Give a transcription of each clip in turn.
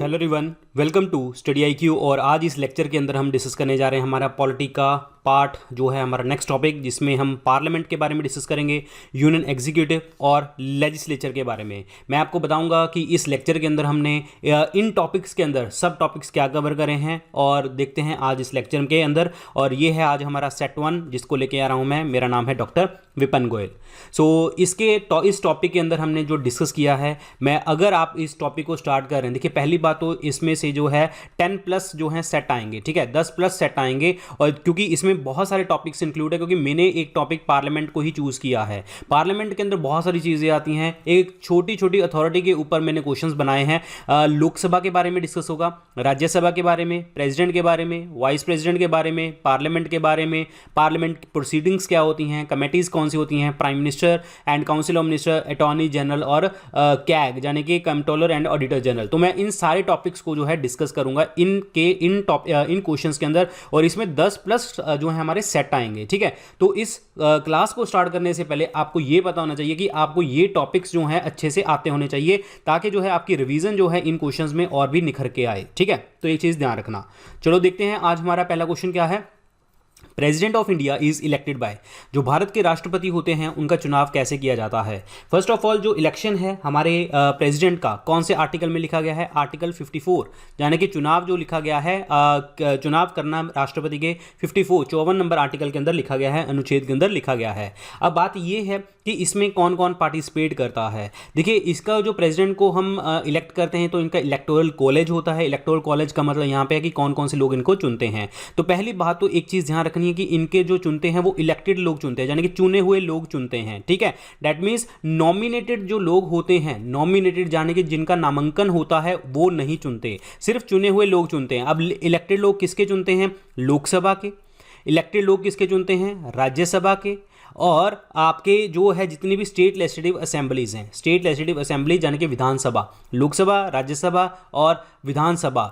Hello everyone, welcome to Study IQ. और आज इस लेक्चर के अंदर हम डिस्कस करने जा रहे हैं हमारा पॉलिटी का पार्ट जो है हमारा नेक्स्ट टॉपिक, जिसमें हम पार्लियामेंट के बारे में डिस्कस करेंगे, यूनियन एग्जीक्यूटिव और लेजिस्लेचर के बारे में। मैं आपको बताऊंगा कि इस लेक्चर के अंदर हमने इन टॉपिक्स के अंदर सब टॉपिक्स क्या कवर करे हैं और देखते हैं आज इस लेक्चर के अंदर। और ये है आज हमारा सेट 1 जिसको लेके आ रहा हूँ मैं। मेरा नाम है डॉक्टर विपिन गोयल। इस टॉपिक के अंदर हमने जो डिस्कस किया है, मैं अगर आप इस टॉपिक को स्टार्ट कर रहे हैं, देखिए पहली बात तो इसमें से जो है 10+ जो है सेट आएंगे, ठीक है, 10+ सेट आएंगे। और क्योंकि इसमें बहुत सारे टॉपिक्स इंक्लूड है, क्योंकि मैंने एक टॉपिक पार्लियामेंट को ही चूज किया है। पार्लियामेंट के अंदर बहुत सारी चीजें आती हैं, एक छोटी छोटी अथॉरिटी के ऊपर मैंने क्वेश्चंस बनाए हैं। लोकसभा के बारे में डिस्कस होगा, राज्यसभा के बारे में, प्रेसिडेंट के बारे में, वाइस प्रेसिडेंट के बारे में, पार्लियामेंट के बारे में, पार्लियामेंट प्रोसीडिंग्स क्या होती हैं, कमेटीज कौन सी होती हैं, prime minister and council of minister, attorney general और कैग यानी कि कंट्रोलर एंड ऑडिटर जनरल। तो मैं इन सारे टॉपिक्स को जो है डिस्कस करूंगा इन क्वेश्चंस के अंदर, और इसमें 10+ जो है हमारे सेट आएंगे, ठीक है। तो इस क्लास को स्टार्ट करने से पहले आपको ये पता होना चाहिए कि आपको ये टॉपिक्स जो हैं अच्छे से आते होने चाहिए, ताकि जो है आपकी रिवीजन जो है इन क्वेश्चंस में और भी निखर के आए, ठीक है। तो ये चीज ध्यान रखना। चलो देखते हैं आज हमारा पहला क्वेश्चन क्या है। President of India is elected by, जो भारत के राष्ट्रपति होते हैं उनका चुनाव कैसे किया जाता है। फर्स्ट ऑफ ऑल जो इलेक्शन है हमारे प्रेसिडेंट का कौन से आर्टिकल में लिखा गया है, आर्टिकल 54, यानी कि चुनाव जो लिखा गया है, चुनाव करना राष्ट्रपति के 54 नंबर आर्टिकल के अंदर लिखा गया है, अनुच्छेद के अंदर लिखा गया है। अब बात यह है कि इसमें कौन कौन पार्टिसिपेट करता है। देखिए इसका जो प्रेसिडेंट को हम इलेक्ट करते हैं तो इनका इलेक्टोरल कॉलेज होता है। इलेक्टोरल कॉलेज का मतलब यहाँ पे है कि कौन कौन से लोग इनको चुनते हैं। तो पहली बात तो एक चीज ध्यान रखनी है कि इनके जो चुनते हैं वो इलेक्टेड लोग चुनते हैं, यानी कि चुने हुए लोग चुनते हैं, ठीक है। दैट मींस नॉमिनेटेड जो लोग होते हैं, नॉमिनेटेड यानी कि जिनका नामांकन होता है, वो नहीं चुनते, सिर्फ चुने हुए लोग चुनते हैं। अब इलेक्टेड लोग किसके चुनते हैं, लोकसभा के। इलेक्टेड लोग किसके चुनते हैं, राज्यसभा के। और आपके जो है जितनी भी स्टेट लेजिस्लेटिव असेंबलीज हैं, स्टेट लेजिस्लेटिव असेंबली यानी कि विधानसभा, लोकसभा, राज्यसभा और विधानसभा,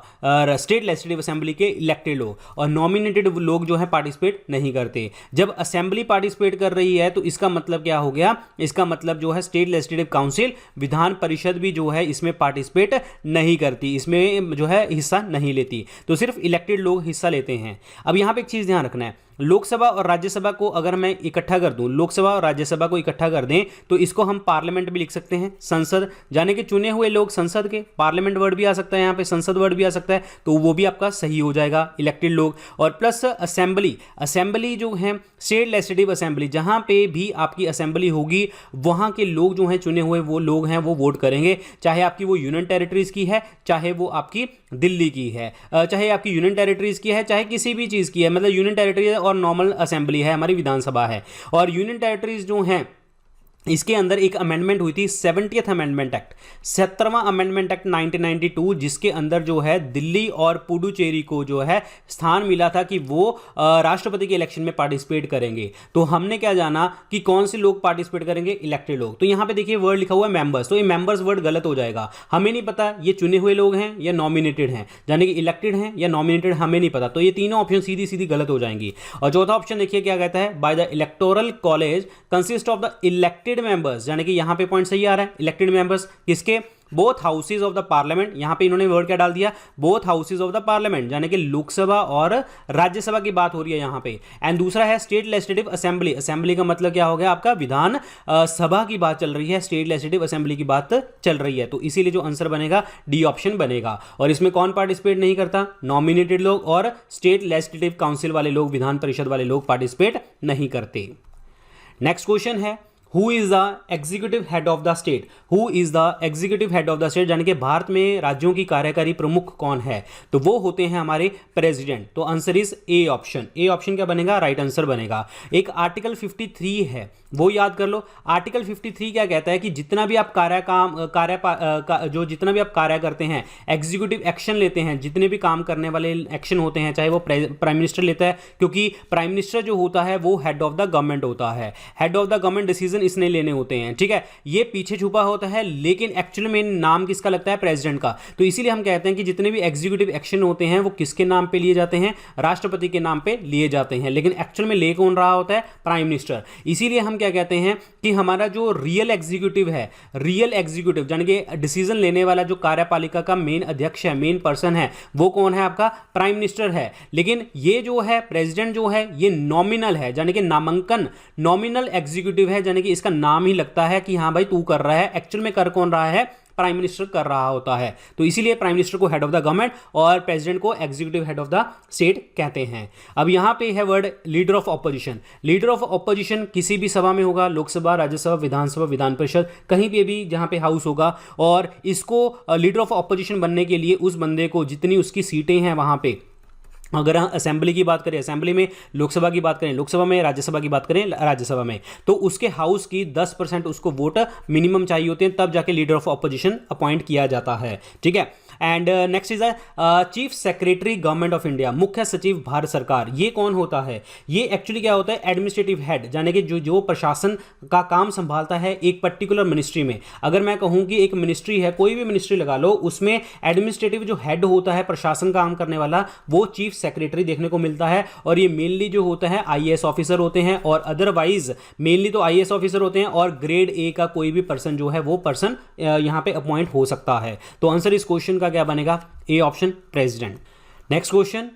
स्टेट लेजिस्लेटिव असेंबली के इलेक्टेड लोग। और नॉमिनेटेड लोग जो है पार्टिसिपेट नहीं करते। जब असेंबली पार्टिसिपेट कर रही है तो इसका मतलब क्या हो गया, इसका मतलब जो है state legislative council, Vidhan Parishad भी जो है इसमें पार्टिसिपेट नहीं करती, इसमें जो है हिस्सा नहीं लेती। तो सिर्फ इलेक्टेड लोग हिस्सा लेते हैं। अब यहां पे एक चीज ध्यान रखना है, लोकसभा और राज्यसभा को अगर मैं इकट्ठा कर दूं, लोकसभा और राज्यसभा को इकट्ठा कर दें तो इसको हम पार्लियामेंट भी लिख सकते हैं, संसद, यानी कि चुने हुए लोग संसद के। पार्लियामेंट वर्ड भी आ सकता है यहाँ पे, संसद वर्ड भी आ सकता है, तो वो भी आपका सही हो जाएगा, इलेक्टेड लोग। और प्लस असेंबली, असेंबली जो है स्टेट लेजिस्लेटिव असेंबली, जहां पे भी आपकी असेंबली होगी वहां के लोग जो हैं चुने हुए वो लोग हैं, वो वोट करेंगे, चाहे आपकी वो यूनियन टेरिटरीज की है, चाहे वो आपकी दिल्ली की है, चाहे आपकी यूनियन टेरिटरीज की है, चाहे किसी भी चीज की है, मतलब यूनियन टेरिटरी और नॉर्मल असेंबली है, हमारी विधानसभा है। और यूनियन टेरिटरीज जो हैं इसके अंदर एक अमेंडमेंट हुई थी, 70th अमेंडमेंट एक्ट, 17वां अमेंडमेंट एक्ट 1992, जिसके अंदर जो है दिल्ली और पुडुचेरी को जो है स्थान मिला था कि वो राष्ट्रपति के इलेक्शन में पार्टिसिपेट करेंगे। तो हमने क्या जाना कि कौन से लोग पार्टिसिपेट करेंगे, इलेक्टेड लोग। तो यहां पे देखिए वर्ड लिखा हुआ है मेंबर्स, तो ये मेंबर्स वर्ड गलत हो जाएगा, हमें नहीं पता ये चुने हुए लोग हैं या नॉमिनेटेड हैं, यानी कि इलेक्टेड हैं या नॉमिनेटेड, हमें नहीं पता। तो ये तीनों ऑप्शन सीधी सीधी गलत हो जाएंगी। और चौथा ऑप्शन देखिए क्या कहता है, by the electoral college consist of the elected members, यानी कि यहां पे पॉइंट सही आ रहा है, इलेक्टेड मेंबर्स किसके, both houses of the parliament. यहां पे इन्होंने वर्ड क्या डाल दिया, both houses of the parliament, यानी कि लोकसभा और राज्यसभा की बात हो रही है यहां पे। एंड दूसरा है स्टेट लेजिस्लेटिव असेंबली, असेंबली का मतलब क्या हो गया आपका, विधान सभा की बात चल रही है, स्टेट लेजिस्लेटिव असेंबली की बात चल रही है। तो इसीलिए जो आंसर बनेगा डी ऑप्शन बनेगा। और इसमें कौन पार्टिसिपेट नहीं करता, नॉमिनेटेड लोग और स्टेट लेजिस्लेटिव काउंसिल वाले लोग, विधान परिषद वाले लोग पार्टिसिपेट नहीं करते। नेक्स्ट क्वेश्चन है, Who is the executive head of the state? Who is the executive head of the state? यानी कि भारत में राज्यों की कार्यकारी प्रमुख कौन है, तो वो होते हैं हमारे प्रेसिडेंट। तो answer is A option. A option क्या बनेगा, राइट आंसर बनेगा। एक आर्टिकल 53 है, वो याद कर लो। आर्टिकल 53 क्या कहता है कि जितना भी आप जितना भी आप कार्य करते हैं, एग्जीक्यूटिव एक्शन लेते हैं, जितने भी काम करने वाले एक्शन होते हैं, चाहे वो प्राइम मिनिस्टर लेता है, क्योंकि प्राइम मिनिस्टर जो होता है वो हेड ऑफ द गवर्नमेंट होता है। Head of the government decision इसने लेने होते हैं, ठीक है। ये पीछे छुपा होता है, लेकिन एक्चुअल में नाम किसका लगता है, प्रेसिडेंट का। तो इसीलिए हम कहते हैं कि जितने भी एग्जीक्यूटिव एक्शन होते हैं वो किसके नाम पे लिए जाते हैं, राष्ट्रपति के नाम पे लिए जाते हैं, लेकिन एक्चुअल में ले कौन रहा होता है, प्राइम मिनिस्टर। इसीलिए हम क्या कहते हैं कि हमारा जो रियल एग्जीक्यूटिव है, रियल एग्जीक्यूटिव यानी कि डिसीजन लेने वाला जो कार्यपालिका का मेन अध्यक्ष है, मेन पर्सन है, वो कौन है, आपका प्राइम मिनिस्टर है। लेकिन ये जो है प्रेसिडेंट जो है ये नॉमिनल है, यानी कि नामांकन, नॉमिनल एग्जीक्यूटिव है, यानी कि इसका नाम ही लगता है कि हाँ भाई तू कर रहा है, एक्चुअल में कर कौन रहा है, प्राइम मिनिस्टर कर रहा होता है। तो इसीलिए प्राइम मिनिस्टर को हेड ऑफ द गवर्नमेंट और प्रेसिडेंट को executive head of the state कहते हैं। अब यहां पे है word leader of opposition. Leader of opposition किसी भी सभा में होगा, लोकसभा, राज्यसभा, विधानसभा, विधान परिषद, कहीं पे भी जहां पे हाउस होगा, और इसको लीडर ऑफ ऑपोजिशन बनने के लिए उस बंदे को जितनी उसकी सीटें हैं वहां पे, अगर हम असेंबली की बात करें असेंबली में, लोकसभा की बात करें लोकसभा में, राज्यसभा की बात करें राज्यसभा में, तो उसके हाउस की 10% उसको वोट मिनिमम चाहिए होते हैं, तब जाके लीडर ऑफ ऑपोजिशन अपॉइंट किया जाता है, ठीक है। And next is chief secretary government of India, मुख्य सचिव भारत सरकार। ये कौन होता है, ये एक्चुअली क्या होता है, एडमिनिस्ट्रेटिव हेड, यानी कि जो प्रशासन का काम संभालता है एक पर्टिकुलर मिनिस्ट्री में। अगर मैं कहूं कि एक मिनिस्ट्री है, कोई भी मिनिस्ट्री लगा लो, उसमें एडमिनिस्ट्रेटिव जो हेड होता है, प्रशासन का काम करने वाला, वो चीफ सेक्रेटरी देखने को मिलता है। और ये मेनली जो होता है आईएएस ऑफिसर होते हैं, और अदरवाइज मेनली तो आईएएस ऑफिसर होते हैं, और ग्रेड ए का कोई भी पर्सन जो है वो पर्सन यहां पे अपॉइंट हो सकता है। तो आंसर इस क्वेश्चन का क्या बनेगा, A option, president. Next question,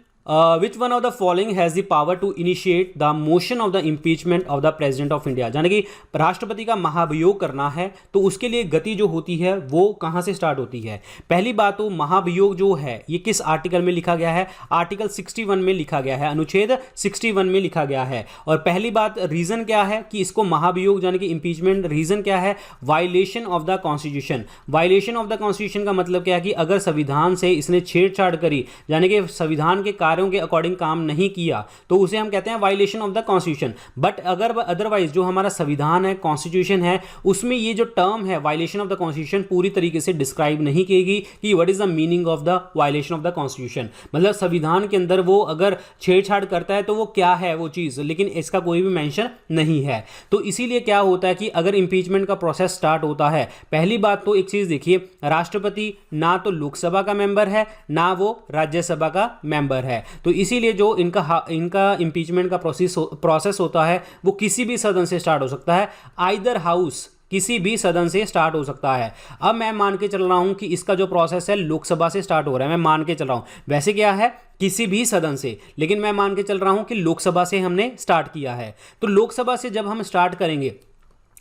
which one of the following has the power to initiate the motion of the impeachment of the president of India? यानी कि राष्ट्रपति का महाभियोग करना है तो उसके लिए गति जो होती है वो कहां से स्टार्ट होती है। पहली बात तो महाभियोग जो है ये किस आर्टिकल में लिखा गया है, आर्टिकल 61 में लिखा गया है, अनुच्छेद 61 में लिखा गया है। और पहली बात रीजन क्या है कि इसको महाभियोग यानी कि इंपीचमेंट, रीजन क्या है, violation of the constitution. Violation of the constitution का मतलब क्या है कि अगर संविधान से इसने छेड़छाड़ करी, यानी कि संविधान के कार्यों के अकॉर्डिंग काम नहीं किया, तो उसे हम कहते हैं violation of the constitution. But अगर अदरवाइज जो हमारा संविधान है, कॉन्स्टिट्यूशन है, उसमें ये जो टर्म है वायलेशन ऑफ द कॉन्स्टिट्यूशन पूरी तरीके से डिस्क्राइब नहीं किएगी कि what is the meaning of the violation of the constitution. मतलब संविधान के अंदर वो अगर छेड़छाड़ करता है तो वो क्या है वो चीज, लेकिन इसका कोई भी मेंशन नहीं है। तो इसीलिए क्या होता है कि अगर इंपीचमेंट का प्रोसेस स्टार्ट होता है, पहली बात तो एक चीज देखिए, राष्ट्रपति ना तो लोकसभा का मेंबर है ना वो राज्यसभा का मेंबर है। तो इसीलिए जो इनका इंपीचमेंट का प्रोसेस होता है वो किसी भी सदन से स्टार्ट हो सकता है, आइदर हाउस, किसी भी सदन से स्टार्ट हो सकता है। अब मैं मान के चल रहा हूं कि इसका जो प्रोसेस है लोकसभा से स्टार्ट हो रहा है, मैं मान के चल रहा हूं, वैसे क्या है किसी भी सदन से, लेकिन मैं मान के चल रहा हूं कि लोकसभा से हमने स्टार्ट किया है। तो लोकसभा से जब हम स्टार्ट करेंगे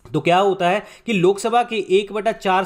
तो क्या होता है कि लोकसभा के 1/4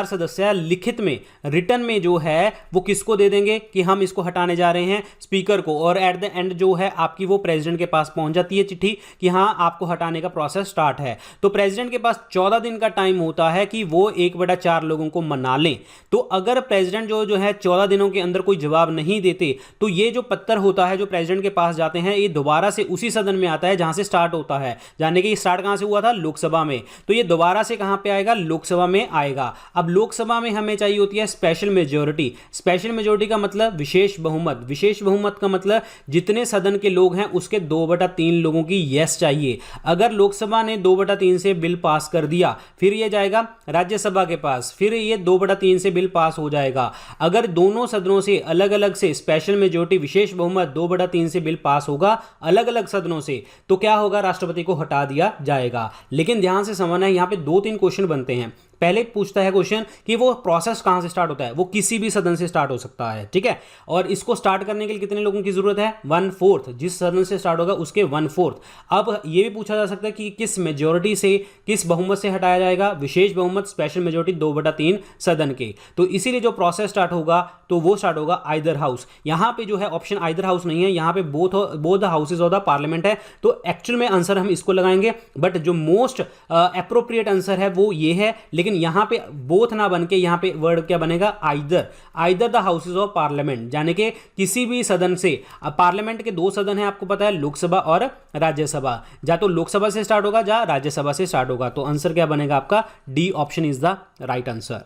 सदस्य लिखित में, रिटर्न में जो है वो किसको दे देंगे कि हम इसको हटाने जा रहे हैं, स्पीकर को। और एट द एंड जो है आपकी वो प्रेसिडेंट के पास पहुंच जाती है चिट्ठी कि हाँ आपको हटाने का प्रोसेस स्टार्ट है। तो प्रेसिडेंट के पास 14 दिन का टाइम होता है कि वो 1/4 लोगों को मना लें। तो अगर प्रेसिडेंट जो है 14 दिनों के अंदर कोई जवाब नहीं देते तो ये जो पत्र होता है जो प्रेसिडेंट के पास जाते हैं ये दोबारा से उसी सदन में आता है जहां से स्टार्ट होता है, यानी कि स्टार्ट कहां से हुआ था, लोकसभा में। तो ये दोबारा से कहां पे आएगा, लोकसभा में आएगा। अब लोकसभा में हमें चाहिए होती है स्पेशल मेजॉरिटी। स्पेशल मेजॉरिटी का मतलब विशेष बहुमत। विशेष बहुमत का मतलब जितने सदन के लोग हैं उसके 2/3 लोगों की यस चाहिए। अगर लोकसभा ने 2/3 से बिल पास कर दिया फिर ये जाएगा राज्यसभा के पास, फिर ये 2/3 से बिल पास हो जाएगा। अगर दोनों सदनों से अलग अलग से स्पेशल मेजॉरिटी, विशेष बहुमत 2/3 से बिल पास होगा अलग अलग सदनों से, तो क्या होगा, राष्ट्रपति को हटा दिया जाएगा। लेकिन ध्यान से समझना है, यहां पे 2-3 क्वेश्चन बनते हैं। पहले पूछता है क्वेश्चन कि वो प्रोसेस कहां से स्टार्ट होता है, वो किसी भी सदन से स्टार्ट हो सकता है, ठीक है। और इसको स्टार्ट करने के लिए कितने लोगों की जरूरत है, 1/4, जिस सदन से स्टार्ट होगा उसके 1/4। अब ये भी पूछा जा सकता है कि किस मेजॉरिटी से, किस बहुमत से हटाया जाएगा, विशेष बहुमत, स्पेशल मेजॉरिटी 2/3 सदन के। तो इसीलिए जो प्रोसेस स्टार्ट होगा तो वो स्टार्ट होगा आइदर हाउस। यहां पे जो है ऑप्शन आइदर हाउस नहीं है, यहां पे both the houses of the parliament है। तो एक्चुअल में आंसर हम इसको लगाएंगे, बट जो मोस्ट एप्रोप्रिएट आंसर है वो ये है। लेकिन यहां पे बोथ ना बन के यहां पे वर्ड क्या बनेगा, either the houses of parliament, यानी कि किसी भी सदन से। पार्लियामेंट के 2 सदन है आपको पता है, लोकसभा और राज्यसभा। या तो लोकसभा से स्टार्ट होगा या राज्यसभा से स्टार्ट होगा। तो आंसर क्या बनेगा आपका, D option is the right answer.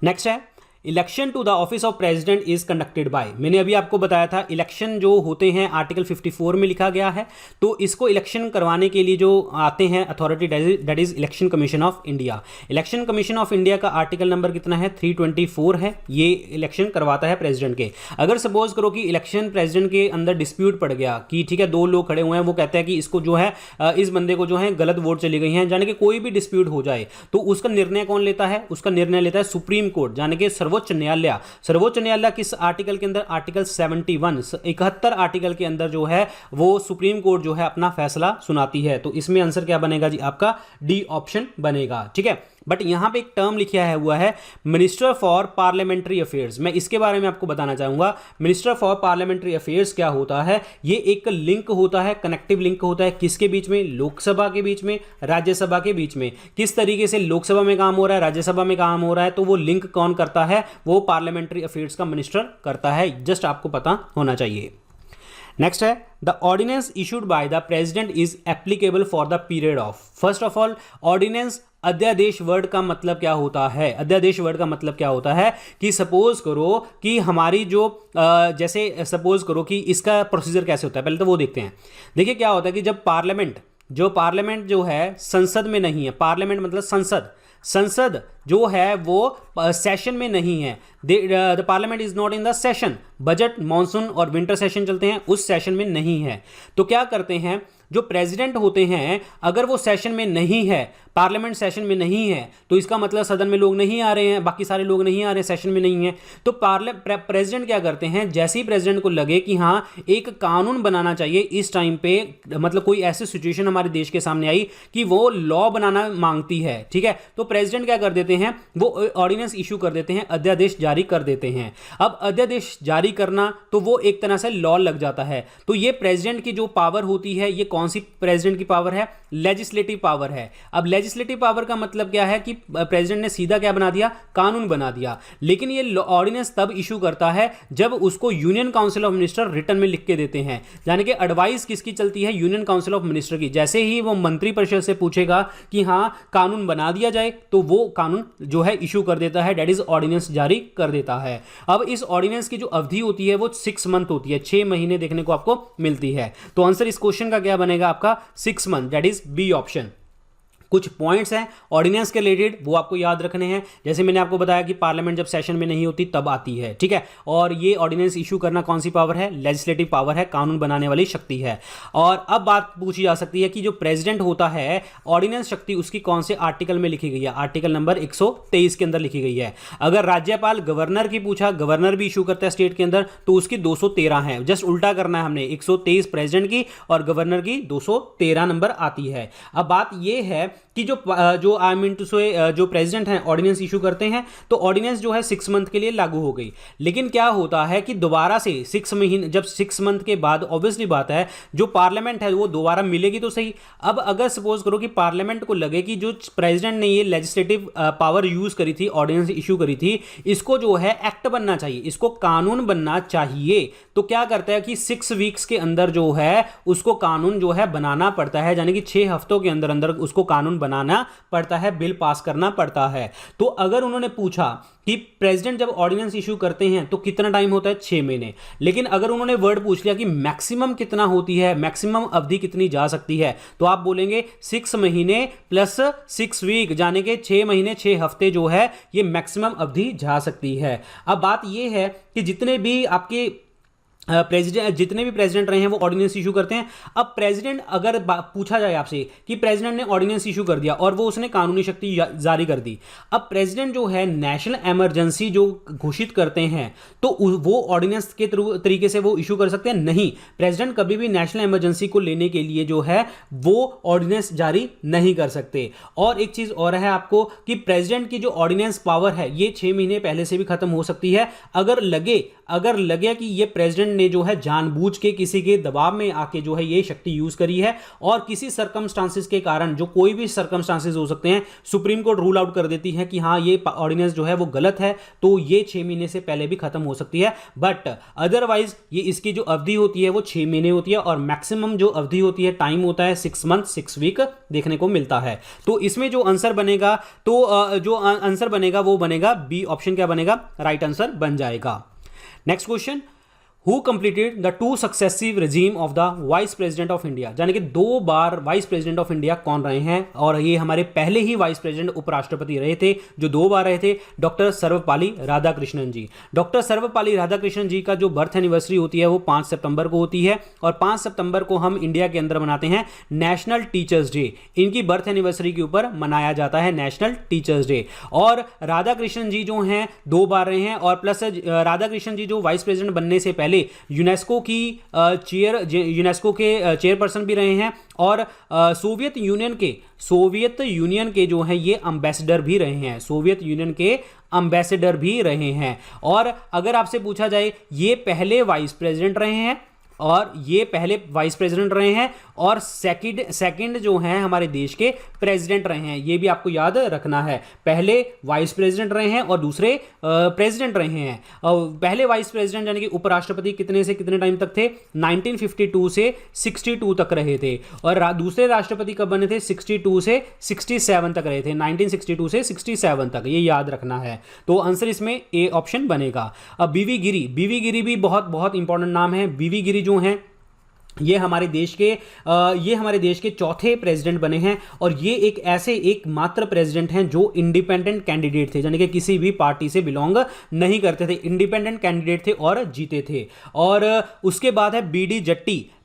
Next है election to the office of president is conducted by, मैंने अभी आपको बताया था इलेक्शन जो होते हैं आर्टिकल 54 में लिखा गया है, तो इसको इलेक्शन करवाने के लिए जो आते हैं authority, that is election commission of India. Election commission of India का आर्टिकल नंबर कितना है, 324 है, ये इलेक्शन करवाता है प्रेसिडेंट के। अगर सपोज करो कि इलेक्शन प्रेसिडेंट के अंदर डिस्प्यूट पड़ गया कि ठीक है, दो लोग खड़े हुए हैं, वो कहते हैं कि इसको जो है इस बंदे को जो है गलत वोट चली गई है, जाने कि कोई भी डिस्प्यूट हो जाए तो उसका निर्णय कौन लेता है, उसका निर्णय लेता है सुप्रीम कोर्ट, जाने कि सर्वोच्च न्यायालय। सर्वोच्च न्यायालय किस आर्टिकल के अंदर, आर्टिकल 71, 71 आर्टिकल के अंदर जो है वो सुप्रीम कोर्ट जो है अपना फैसला सुनाती है। तो इसमें आंसर क्या बनेगा जी, आपका डी ऑप्शन बनेगा। ठीक है, बट यहां पे एक टर्म लिखा है हुआ है मिनिस्टर फॉर पार्लियामेंट्री अफेयर्स, मैं इसके बारे में आपको बताना चाहूंगा। मिनिस्टर फॉर पार्लियामेंट्री अफेयर्स क्या होता है, ये एक लिंक होता है, कनेक्टिव लिंक होता है, किसके बीच में, लोकसभा के बीच में, राज्यसभा के बीच में। किस तरीके से लोकसभा में काम हो रहा है, राज्यसभा में काम हो रहा है, तो वो लिंक कौन करता है, वो पार्लियामेंट्री अफेयर्स का मिनिस्टर करता है, जस्ट आपको पता होना चाहिए। नेक्स्ट है the ordinance issued by the president is applicable for the period of. First of all, ordinance, अध्यादेश वर्ड का मतलब क्या होता है, अध्यादेश वर्ड का मतलब क्या होता है कि सपोज करो कि हमारी जो जैसे सपोज करो कि इसका प्रोसीजर कैसे होता है, पहले तो वो देखते हैं। देखिए क्या होता है कि जब पार्लियामेंट जो है संसद में नहीं है, पार्लियामेंट मतलब संसद जो है वो सेशन में नहीं है, the parliament is not in the session, budget, monsoon और विंटर सेशन चलते हैं, उस सेशन में नहीं है। तो क्या करते हैं, जो प्रेसिडेंट होते हैं अगर वो सेशन में नहीं है, पार्लियामेंट सेशन में नहीं है, तो इसका मतलब सदन में लोग नहीं आ रहे हैं, बाकी सारे लोग नहीं आ रहे हैं, सेशन में नहीं है, तो प्रेसिडेंट क्या करते हैं, जैसे ही प्रेसिडेंट को लगे कि हाँ एक कानून बनाना चाहिए इस टाइम पे, मतलब कोई ऐसी सिचुएशन हमारे देश के सामने आई कि वो लॉ बनाना मांगती है, ठीक है, तो प्रेसिडेंट क्या कर देते हैं, वो ऑर्डिनेंस इशू कर देते हैं, अध्यादेश जारी कर देते हैं। अब अध्यादेश जारी करना तो वो एक तरह से लॉ लग जाता है। तो ये प्रेसिडेंट की जो पावर होती है, ये कौन सी प्रेसिडेंट की पावर है, लेजिस्लेटिव पावर है। अब लेजिस्लेटिव पावर का मतलब क्या है कि प्रेसिडेंट ने सीधा क्या बना दिया, कानून बना दिया। लेकिन ये ऑर्डिनेंस तब इशू करता है जब उसको union council of minister return में लिख के देते हैं, यानी कि एडवाइस किसकी चलती है, यूनियन काउंसिल ऑफ मिनिस्टर की। जैसे ही वो मंत्रिपरिषद से पूछेगा कि हाँ कानून बना दिया जाए, तो वो कानून जो है इशू कर देता है, दैट इज ऑर्डिनेंस जारी कर देता है। अब इस ऑर्डिनेंस की जो अवधि होती है वो 6 मंथ होती है, 6 महीने देखने को आपको मिलती है। तो आंसर इस क्वेश्चन का क्या बनेगा आपका, 6 month, that is B option. कुछ पॉइंट्स हैं ऑर्डिनेंस के रिलेटेड, वो आपको याद रखने हैं। जैसे मैंने आपको बताया कि पार्लियामेंट जब सेशन में नहीं होती तब आती है, ठीक है, और ये ऑर्डिनेंस इशू करना कौन सी पावर है, लेजिस्लेटिव पावर है, कानून बनाने वाली शक्ति है। और अब बात पूछी जा सकती है कि जो प्रेसिडेंट होता है, ऑर्डिनेंस शक्ति उसकी कौन से आर्टिकल में लिखी गई है, आर्टिकल नंबर 123 के अंदर लिखी गई है। अगर राज्यपाल गवर्नर की पूछा, गवर्नर भी इशू करता है स्टेट के अंदर, तो उसकी 213 है, जस्ट उल्टा करना है हमने, 123 प्रेसिडेंट की और गवर्नर की 213 नंबर आती है। अब बात यह है कि जो आई मीन टू से जो प्रेसिडेंट हैं ऑर्डिनेंस इशू करते हैं, तो ऑर्डिनेंस जो है 6 मंथ के लिए लागू हो गई। लेकिन क्या होता है कि दोबारा से 6 महीने, जब 6 मंथ के बाद ऑब्वियसली बात है जो पार्लियामेंट है वो दोबारा मिलेगी तो सही। अब अगर सपोज करो कि पार्लियामेंट को लगे कि जो प्रेसिडेंट ने ये लेजिस्लेटिव पावर यूज करी थी, ऑर्डिनेंस इशू करी थी, इसको जो है एक्ट बनना चाहिए, इसको कानून बनना चाहिए, तो क्या करता है कि 6 वीक्स के अंदर जो है उसको कानून जो है बनाना पड़ता है, यानी कि 6 हफ्तों के अंदर अंदर उसको कानून बनाना पड़ता है, बिल पास करना पड़ता है। तो अगर उन्होंने पूछा कि प्रेसिडेंट जब ऑर्डिनेंस इशू करते हैं तो कितना टाइम होता है, 6 महीने, लेकिन अगर उन्होंने वर्ड पूछ लिया कि मैक्सिमम कितना होती है, मैक्सिमम अवधि कितनी जा सकती है, तो आप बोलेंगे 6 महीने प्लस 6 वीक, यानी कि 6 महीने 6 हफ्ते जो है ये मैक्सिमम अवधि जा सकती है। अब बात यह है कि जितने भी आपके जितने भी प्रेसिडेंट रहे हैं वो ऑर्डिनेंस इशू करते हैं। अब प्रेसिडेंट अगर पूछा जाए आपसे कि प्रेसिडेंट ने ऑर्डिनेंस इशू कर दिया और वो उसने कानूनी शक्ति जारी कर दी, अब प्रेसिडेंट जो है नेशनल इमरजेंसी जो घोषित करते हैं तो वो ऑर्डिनेंस के तरीके से वो इशू कर सकते हैं, नहीं, प्रेसिडेंट कभी भी नेशनल इमरजेंसी को लेने के लिए जो है वो ऑर्डिनेंस जारी नहीं कर सकते। और एक चीज और है आपको कि प्रेसिडेंट की जो ऑर्डिनेंस पावर है ये 6 महीने पहले से भी खत्म हो सकती है, अगर लगे, अगर लगे कि ये प्रेसिडेंट ने जो है जानबूझ के किसी के दबाव में आके जो है ये शक्ति यूज करी है और किसी सर्कमस्टांसिस के कारण, जो कोई भी सर्कमस्टांसिस हो सकते हैं, सुप्रीम कोर्ट रूल आउट कर देती है कि हाँ ये ऑर्डिनेंस जो है वो गलत है, तो ये 6 महीने से पहले भी खत्म हो सकती है। बट अदरवाइज ये इसकी जो अवधि होती है वो 6 महीने होती है और मैक्सिमम जो अवधि होती है, टाइम होता है 6 मंथ 6 वीक देखने को मिलता है। तो इसमें जो आंसर बनेगा, तो जो आंसर बनेगा वो बनेगा बी ऑप्शन, क्या बनेगा, राइट आंसर बन जाएगा। Next question, who completed the 2 successive regime of the vice president of India, यानी कि 2 बार वाइस प्रेसिडेंट ऑफ इंडिया कौन रहे हैं, और ये हमारे पहले ही वाइस प्रेसिडेंट उपराष्ट्रपति रहे थे जो 2 बार रहे थे, डॉक्टर सर्वपल्ली राधाकृष्णन जी। डॉक्टर सर्वपल्ली राधाकृष्णन जी का जो बर्थ एनिवर्सरी होती है वो 5 सितंबर को होती है और 5 सितंबर को हम इंडिया के अंदर मनाते हैं नेशनल टीचर्स डे। इनकी बर्थ एनिवर्सरी के ऊपर मनाया जाता है नेशनल टीचर्स डे। और राधाकृष्णन जी जो हैं 2 बार रहे हैं और प्लस राधाकृष्णन जी जो वाइस प्रेसिडेंट बनने से पहले यूनेस्को के चेयरपर्सन भी रहे हैं और सोवियत यूनियन के जो हैं ये एम्बेसडर भी रहे हैं, सोवियत यूनियन के एम्बेसडर भी रहे हैं। और अगर आपसे पूछा जाए, ये पहले वाइस प्रेसिडेंट रहे हैं और सेकंड जो हैं हमारे देश के प्रेसिडेंट रहे हैं, ये भी आपको याद रखना है। पहले वाइस प्रेसिडेंट रहे हैं और दूसरे प्रेसिडेंट रहे हैं। पहले वाइस प्रेसिडेंट यानी कि उपराष्ट्रपति कितने से कितने टाइम तक थे, 1952 से 62 तक रहे थे, और दूसरे राष्ट्रपति कब बने थे, 62 से 67 तक रहे थे, 1962 से 67 तक, ये याद रखना है। तो आंसर इसमें ए ऑप्शन बनेगा। अब बीवी गिरी भी बहुत बहुत इंपॉर्टेंट नाम है। बीवी गिरी जो हैं ये हमारे देश के चौथे प्रेसिडेंट बने हैं और ये एक मात्र प्रेसिडेंट हैं जो इंडिपेंडेंट कैंडिडेट थे, यानी कि किसी भी पार्टी से बिलोंग नहीं करते थे, इंडिपेंडेंट कैंडिडेट थे और जीते थे। और उसके बाद है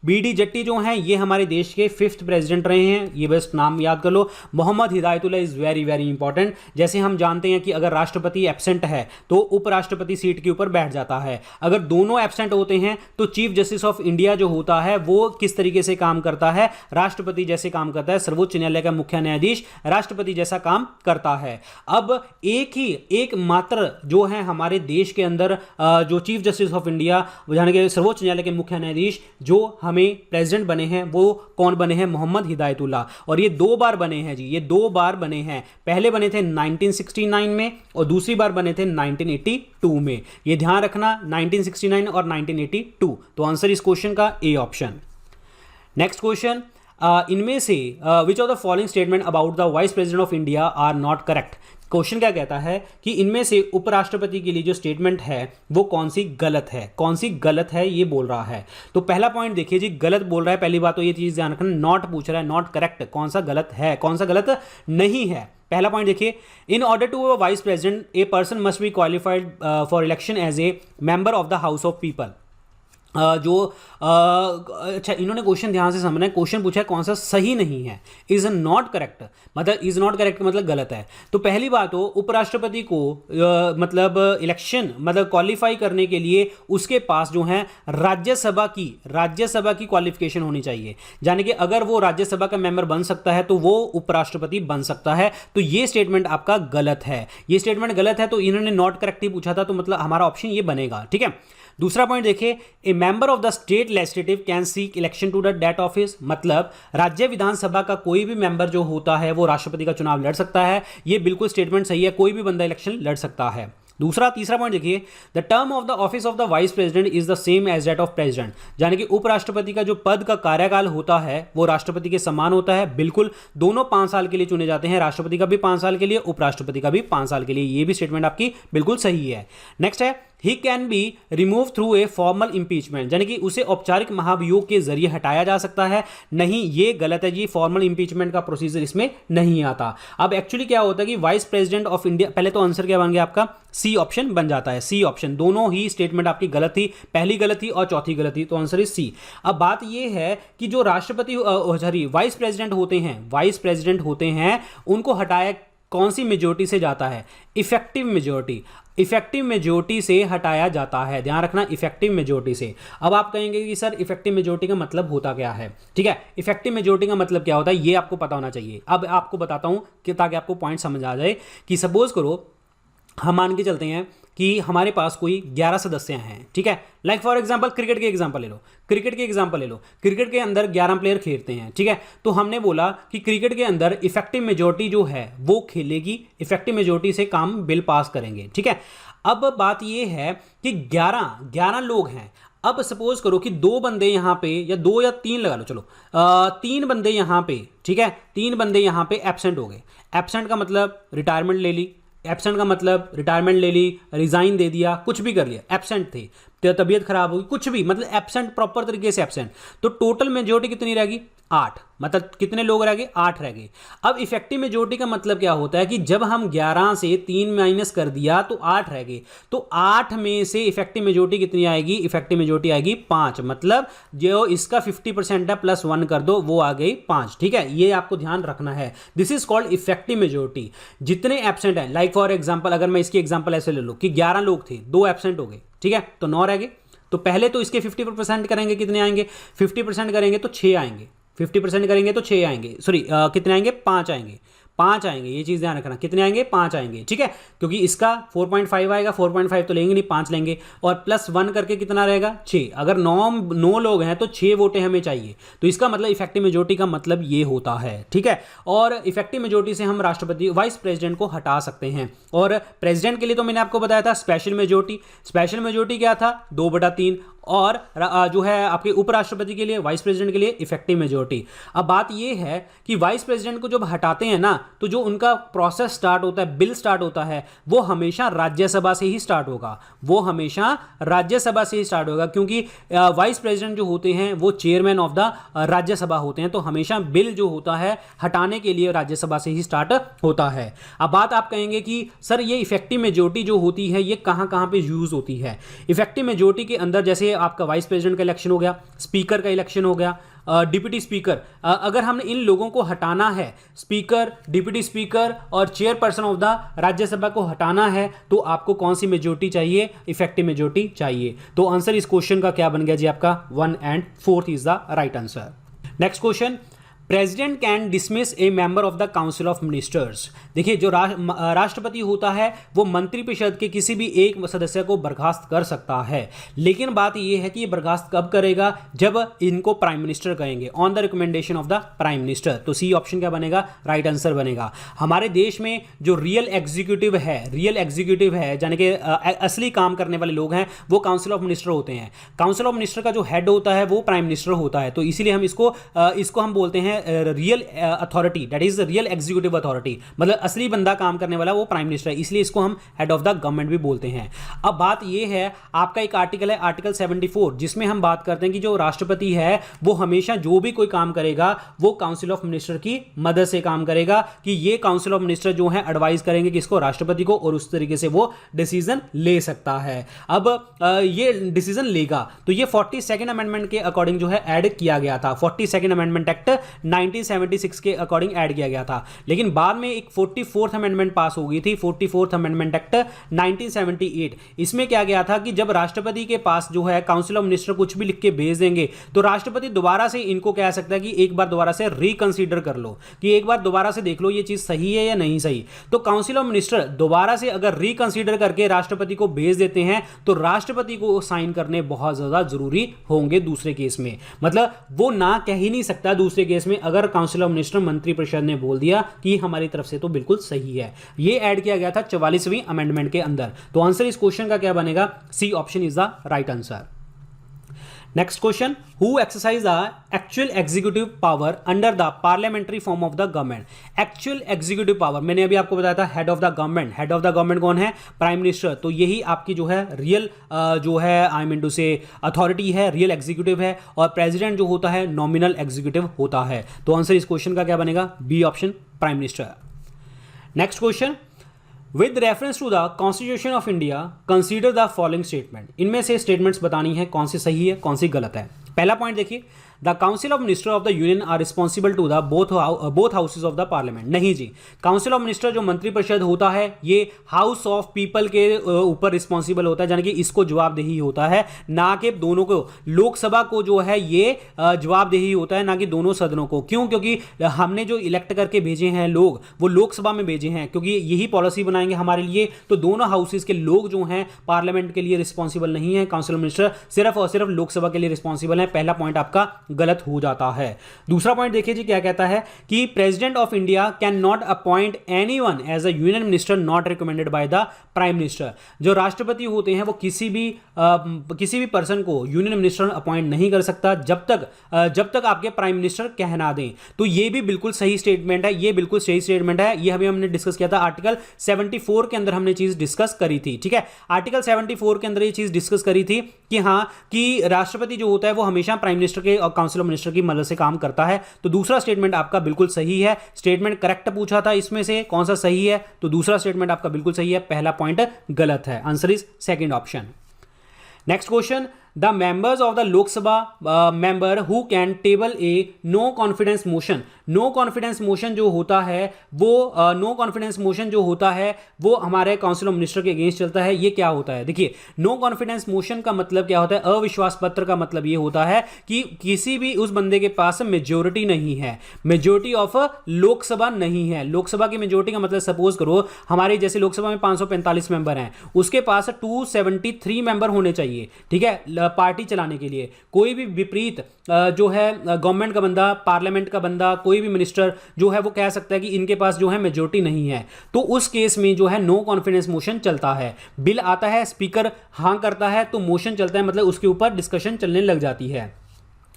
बीडी जट्टी जो हैं ये हमारे देश के 5th प्रेसिडेंट रहे हैं, ये बस नाम याद कर लो। Mohammad Hidayatullah is very very important. जैसे हम जानते हैं कि अगर राष्ट्रपति एब्सेंट है तो उपराष्ट्रपति सीट के ऊपर बैठ जाता है, अगर दोनों एब्सेंट होते हैं तो चीफ जस्टिस ऑफ इंडिया जो होता है वो किस तरीके से काम करता है, राष्ट्रपति जैसे काम करता है, सर्वोच्च न्यायालय का मुख्य न्यायाधीश राष्ट्रपति जैसा काम करता है। अब एक मात्र जो है हमारे देश के अंदर जो चीफ जस्टिस ऑफ इंडिया यानी कि सर्वोच्च न्यायालय के मुख्य न्यायाधीश जो हमें प्रेसिडेंट बने हैं वो कौन बने हैं, मोहम्मद हिदायतुल्लाह। और ये 2 बार बने हैं जी, ये 2 बार बने हैं। पहले बने थे 1969 में और दूसरी बार बने थे 1982 में। ये ध्यान रखना, 1969 और 1982। तो आंसर इस क्वेश्चन का ए ऑप्शन। नेक्स्ट क्वेश्चन, इनमें से which of the following statement about the vice president of India are not correct. Question क्या कहता है कि इनमें से उपराष्ट्रपति के लिए जो स्टेटमेंट है वो कौन सी गलत है, ये बोल रहा है। तो पहला पॉइंट देखिए जी, गलत बोल रहा है। पहली बात तो ये चीज ध्यान रखना, नॉट पूछ रहा है, नॉट करेक्ट, कौन सा गलत है, कौन सा गलत नहीं है। पहला पॉइंट देखिए, in order to a vice president a person must be qualified for election as a member of the House of People. अच्छा, इन्होंने क्वेश्चन ध्यान से समझना है। क्वेश्चन पूछा है कौन सा सही नहीं है, इज नॉट करेक्ट, मतलब गलत है। तो पहली बात हो, उपराष्ट्रपति को मतलब इलेक्शन मतलब क्वालिफाई करने के लिए उसके पास जो है राज्यसभा की क्वालिफिकेशन होनी चाहिए, यानी कि अगर वो राज्यसभा का मेंबर बन सकता है तो वो उपराष्ट्रपति बन सकता है। तो ये स्टेटमेंट आपका गलत है, तो इन्होंने नॉट करेक्ट ही पूछा था, तो मतलब हमारा ऑप्शन ये बनेगा। ठीक है। दूसरा पॉइंट देखिए, a member of the state legislative can seek election to the that office, मतलब राज्य विधानसभा का कोई भी मेंबर जो होता है वो राष्ट्रपति का चुनाव लड़ सकता है। ये बिल्कुल स्टेटमेंट सही है, कोई भी बंदा इलेक्शन लड़ सकता है। तीसरा पॉइंट देखिए, the term of the office of the vice president is the same as that of president, यानी कि उपराष्ट्रपति का जो पद का कार्यकाल होता है वो राष्ट्रपति के समान होता है। बिल्कुल, दोनों 5 साल के लिए चुने जाते हैं, राष्ट्रपति का भी 5 साल के लिए, उपराष्ट्रपति का भी 5 साल के लिए। ये भी स्टेटमेंट आपकी बिल्कुल सही है। नेक्स्ट है, he can be remove through a formal impeachment, यानी कि उसे औपचारिक महाभियोग के जरिए हटाया जा सकता है। नहीं, ये गलत है जी, फॉर्मल इंपीचमेंट का प्रोसीजर इसमें नहीं आता। अब एक्चुअली क्या होता है कि वाइस प्रेसिडेंट ऑफ इंडिया, पहले तो आंसर क्या बन गया आपका, सी ऑप्शन बन जाता है। सी ऑप्शन, दोनों ही स्टेटमेंट आपकी गलत थी, पहली गलत थी और चौथी गलत थी, तो आंसर इज सी। अब बात यह है कि जो राष्ट्रपति वाइस प्रेसिडेंट होते हैं उनको हटाया कौन सी मेजोरिटी से जाता है, इफेक्टिव मेजोरिटी से हटाया जाता है। ध्यान रखना, इफेक्टिव मेजोरिटी से। अब आप कहेंगे कि सर इफेक्टिव मेजोरिटी का मतलब होता क्या है। ठीक है, इफेक्टिव मेजोरिटी का मतलब क्या होता है ये आपको पता होना चाहिए। अब आपको बताता हूं कि ताकि आपको पॉइंट समझ आ जाए कि सपोज करो हम मान के चलते हैं कि हमारे पास कोई 11 सदस्य हैं, ठीक है। लाइक फॉर एग्जांपल क्रिकेट के एग्जांपल ले लो, क्रिकेट के अंदर 11 प्लेयर खेलते हैं, ठीक है। तो हमने बोला कि क्रिकेट के अंदर इफेक्टिव मेजोरिटी जो है वो खेलेगी, इफेक्टिव मेजोरिटी से काम बिल पास करेंगे, ठीक है। अब बात ये है कि 11 लोग हैं। अब सपोज करो कि 2 बंदे यहाँ पे, या 2 या 3 लगा लो, चलो 3 बंदे यहाँ पे, ठीक है, 3 बंदे यहाँ पे एब्सेंट हो गए। एब्सेंट का मतलब रिटायरमेंट ले ली, रिजाइन दे दिया, कुछ भी कर लिया, एब्सेंट थे, तो तबीयत खराब होगी, कुछ भी, मतलब एब्सेंट, प्रॉपर तरीके से एब्सेंट। तो टोटल मेजोरिटी कितनी रहेगी? 8, मतलब कितने लोग रह गए? 8 रह गए। अब इफेक्टिव मेजोरिटी का मतलब क्या होता है कि जब हम 11 से 3 माइनस कर दिया तो 8 रह गए, तो 8 में से इफेक्टिव मेजोरिटी कितनी आएगी? इफेक्टिव मेजोरिटी आएगी 5, मतलब जो इसका 50% है प्लस 1 कर दो, वो आ गई 5, ठीक है। ये आपको ध्यान रखना है, this is called effective majority. जितने एब्सेंट हैं, लाइक फॉर एग्जाम्पल अगर मैं इसकी एग्जाम्पल ऐसे ले लूँ कि 11 लोग थे, 2 एब्सेंट हो गए, ठीक है, तो 9 रह गए। तो पहले तो इसके 50% करेंगे, कितने आएंगे? 50% करेंगे तो 6 आएंगे, 50% करेंगे तो 6 आएंगे, सॉरी कितने आएंगे? 5 आएंगे, 5 आएंगे, ये चीज़ ध्यान रखना, कितने आएंगे? 5 आएंगे, ठीक है, क्योंकि इसका 4.5 आएगा, 4.5 तो लेंगे नहीं, 5 लेंगे, और प्लस 1 करके कितना रहेगा? 6। अगर 9 लोग हैं तो 6 वोटें हमें चाहिए, तो इसका मतलब इफेक्टिव मेजोरिटी का मतलब ये होता है, ठीक है। और इफेक्टिव मेजोरिटी से हम राष्ट्रपति, वाइस प्रेसिडेंट को हटा सकते हैं। और प्रेसिडेंट के लिए तो मैंने आपको बताया था स्पेशल मेजोरिटी क्या था? 2/3, और जो है आपके उपराष्ट्रपति के लिए, वाइस प्रेसिडेंट के लिए इफेक्टिव मेजोरिटी। अब बात ये है कि वाइस प्रेसिडेंट को जब हटाते हैं ना, तो जो उनका प्रोसेस स्टार्ट होता है, बिल स्टार्ट होता है, वो हमेशा राज्यसभा से ही स्टार्ट होगा, क्योंकि वाइस प्रेसिडेंट जो होते हैं वो चेयरमैन ऑफ द राज्यसभा होते हैं, तो हमेशा बिल जो होता है हटाने के लिए राज्यसभा से ही स्टार्ट होता है। अब बात आप कहेंगे कि सर ये इफेक्टिव मेजोरिटी जो होती है ये कहाँ कहाँ पे यूज होती है? इफेक्टिव मेजोरिटी के अंदर जैसे आपका वाइस प्रेसिडेंट का इलेक्शन हो गया, स्पीकर का इलेक्शन हो गया, डिप्टी स्पीकर, अगर हमने इन लोगों को हटाना है, स्पीकर, डिप्टी स्पीकर और चेयरपर्सन ऑफ द राज्यसभा को हटाना है, तो आपको कौन सी मेजोरिटी चाहिए? इफेक्टिव मेजोरिटी चाहिए। तो आंसर इस क्वेश्चन का क्या बन गया जी? आपका 1 and 4 is the right answer. Next question, president can dismiss A member of the council of ministers. देखिए, जो राष्ट्रपति होता है वो मंत्रिपरिषद के किसी भी एक सदस्य को बर्खास्त कर सकता है, लेकिन बात यह है कि ये बर्खास्त कब करेगा? जब इनको प्राइम मिनिस्टर कहेंगे, on the recommendation of the prime minister. तो सी ऑप्शन क्या बनेगा? राइट आंसर बनेगा। हमारे देश में जो रियल एग्जीक्यूटिव है यानी कि असली काम करने वाले लोग हैं, वो काउंसिल ऑफ मिनिस्टर होते हैं। काउंसिल ऑफ मिनिस्टर का जो हेड होता है वो प्राइम मिनिस्टर होता है, तो इसीलिए हम इसको हम बोलते हैं real authority, that is real executive authority, मतलब असली बंदा काम करने वाला वो प्राइम मिनिस्टर है, इसलिए इसको हम हेड ऑफ द गवर्नमेंट भी बोलते हैं। अब बात ये है, आपका एक आर्टिकल है आर्टिकल 74, जिसमें हम बात करते हैं कि जो राष्ट्रपति है वो हमेशा जो भी कोई काम करेगा वो काउंसिल ऑफ मिनिस्टर की मदद से काम करेगा, कि ये काउंसिल ऑफ मिनिस्टर जो है एडवाइस करेंगे किसको? राष्ट्रपति को, और उस तरीके से वो डिसीजन ले सकता है। अब ये डिसीजन लेगा, तो ये 42nd अमेंडमेंट के अकॉर्डिंग जो है ऐड किया गया था, 42nd अमेंडमेंट एक्ट 1976 के अकॉर्डिंग ऐड किया गया था, लेकिन बाद में एक 44th अमेंडमेंट पास हो गई थी, 44th अमेंडमेंट एक्ट 1978। इसमें क्या गया था कि जब राष्ट्रपति के पास जो है काउंसिल ऑफ मिनिस्टर कुछ भी लिख के भेज देंगे, तो राष्ट्रपति दोबारा से इनको कह सकता है कि एक बार दोबारा से रिकंसीडर कर लो, कि एक बार दोबारा से देख लो ये चीज सही है या नहीं सही। तो काउंसिल ऑफ मिनिस्टर दोबारा से अगर रिकंसीडर करके राष्ट्रपति को भेज देते हैं, तो राष्ट्रपति को साइन करने बहुत ज्यादा जरूरी होंगे दूसरे केस में, मतलब वो ना कह ही नहीं सकता दूसरे केस में, अगर काउंसिल ऑफ मिनिस्टर मंत्रिपरिषद ने बोल दिया कि हमारी तरफ से तो बिल्कुल सही है। ये ऐड किया गया था 44वीं अमेंडमेंट के अंदर। तो आंसर इस क्वेश्चन का क्या बनेगा? C option is the right answer. Next question, who exercise the actual executive power under the parliamentary form of the government. Actual executive power मैंने अभी आपको बताया था, head of the government. Head of the government कौन है? Prime minister. तो यही आपकी जो है रियल जो है I mean to say authority है, रियल एग्जीक्यूटिव है, और प्रेसिडेंट जो होता है नॉमिनल एग्जीक्यूटिव होता है। तो आंसर इस क्वेश्चन का क्या बनेगा? B option, prime minister. Next question, with reference to the constitution of India consider the following statement. इनमें से स्टेटमेंट्स बतानी है, कौन सी सही है कौन सी गलत है। पहला पॉइंट देखिए, the council of minister of the union are responsible to the both houses of the parliament. नहीं जी, काउंसिल ऑफ मिनिस्टर जो मंत्रिपरिषद होता है ये हाउस ऑफ पीपल के ऊपर रिस्पॉन्सिबल होता है, यानी कि इसको जवाबदेही होता है, ना कि दोनों को। लोकसभा को जो है ये जवाबदेही होता है, ना कि दोनों सदनों को। क्यों? क्योंकि हमने जो इलेक्ट करके भेजे हैं लोग, वो लोकसभा में भेजे हैं, क्योंकि यही पॉलिसी बनाएंगे हमारे लिए। तो दोनों हाउसेज के लोग जो हैं पार्लियामेंट के लिए रिस्पॉन्सिबल नहीं है, काउंसिल ऑफ मिनिस्टर सिर्फ और सिर्फ लोकसभा के लिए रिस्पॉन्सिबल है। पहला पॉइंट आपका गलत हो जाता है। दूसरा पॉइंट देखिए जी क्या कहता है कि president of India can not appoint anyone as a union minister not recommended by the prime minister. जो राष्ट्रपति होते हैं वो किसी भी पर्सन को यूनियन मिनिस्टर अपॉइंट नहीं कर सकता जब तक आपके प्राइम मिनिस्टर कह ना दें। तो ये भी बिल्कुल सही स्टेटमेंट है, ये बिल्कुल सही स्टेटमेंट है। ये अभी हमने डिस्कस किया था, आर्टिकल 74 के अंदर हमने चीज डिस्कस करी थी। ठीक है, आर्टिकल 74 के अंदर ये चीज डिस्कस करी थी कि हाँ, कि राष्ट्रपति जो होता है वो हमेशा प्राइम मिनिस्टर के और काउंसिल ऑफ मिनिस्टर की मदद से काम करता है। तो दूसरा स्टेटमेंट आपका बिल्कुल सही है। स्टेटमेंट करेक्ट पूछा था, इसमें से कौन सा सही है? तो दूसरा स्टेटमेंट आपका बिल्कुल सही है, पहला पॉइंट गलत है। Answer is second option. Next question, the members of the Lok Sabha member who can table a no confidence motion. No confidence motion जो होता है वो हमारे काउंसिल ऑफ मिनिस्टर के अगेंस्ट चलता है। ये क्या होता है? देखिए, नो कॉन्फिडेंस मोशन का मतलब क्या होता है? अविश्वास पत्र का मतलब ये होता है कि किसी भी उस बंदे के पास मेजोरिटी नहीं है, मेजोरिटी ऑफ लोकसभा नहीं है। लोकसभा की मेजोरिटी का मतलब सपोज करो हमारे जैसे लोकसभा में 545 मेंबर हैं, उसके पास 273 मेंबर होने चाहिए। ठीक है, पार्टी चलाने के लिए। कोई भी विपरीत जो है गवर्नमेंट का बंदा, पार्लियामेंट का बंदा, कोई भी मिनिस्टर जो है वो कह सकता है कि इनके पास जो है मेजोरिटी नहीं है। तो उस केस में जो है नो कॉन्फिडेंस मोशन चलता है। बिल आता है, स्पीकर हाँ करता है तो मोशन चलता है, मतलब उसके ऊपर डिस्कशन चलने लग जाती है।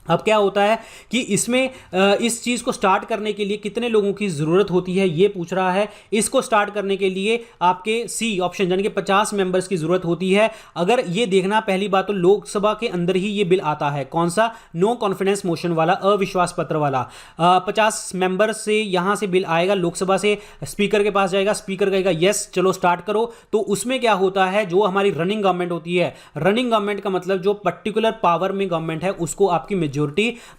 अब क्या होता है कि इसमें इस चीज़ को स्टार्ट करने के लिए कितने लोगों की ज़रूरत होती है ये पूछ रहा है। इसको स्टार्ट करने के लिए आपके सी ऑप्शन यानी कि 50 मेंबर्स की ज़रूरत होती है। अगर ये देखना, पहली बात तो लोकसभा के अंदर ही ये बिल आता है। कौन सा? नो कॉन्फिडेंस मोशन वाला, अविश्वास पत्र वाला। 50 मेंबर से यहाँ से बिल आएगा, लोकसभा से स्पीकर के पास जाएगा, स्पीकर कहेगा यस चलो स्टार्ट करो। तो उसमें क्या होता है, जो हमारी रनिंग गवर्नमेंट होती है, रनिंग गवर्नमेंट का मतलब जो पर्टिकुलर पावर में गवर्नमेंट है उसको आपकी मेजोरिटी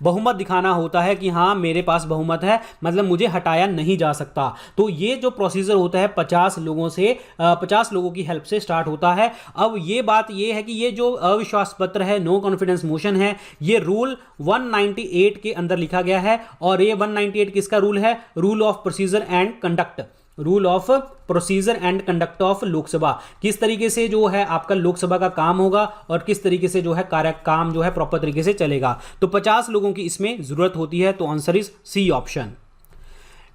बहुमत दिखाना होता है कि हां मेरे पास बहुमत है, मतलब मुझे हटाया नहीं जा सकता। तो ये जो प्रोसीजर होता है 50 लोगों की हेल्प से स्टार्ट होता है। अब ये बात ये है कि ये जो अविश्वास पत्र है, नो कॉन्फिडेंस मोशन है, ये रूल 198 के अंदर लिखा गया है। और ये 198 किसका रूल है? Rule of procedure and conduct, rule of procedure and conduct of Lok Sabha. किस तरीके से जो है आपका लोकसभा का काम होगा और किस तरीके से जो है काम जो है प्रॉपर तरीके से चलेगा। तो 50 लोगों की इसमें जरूरत होती है। तो answer is C option.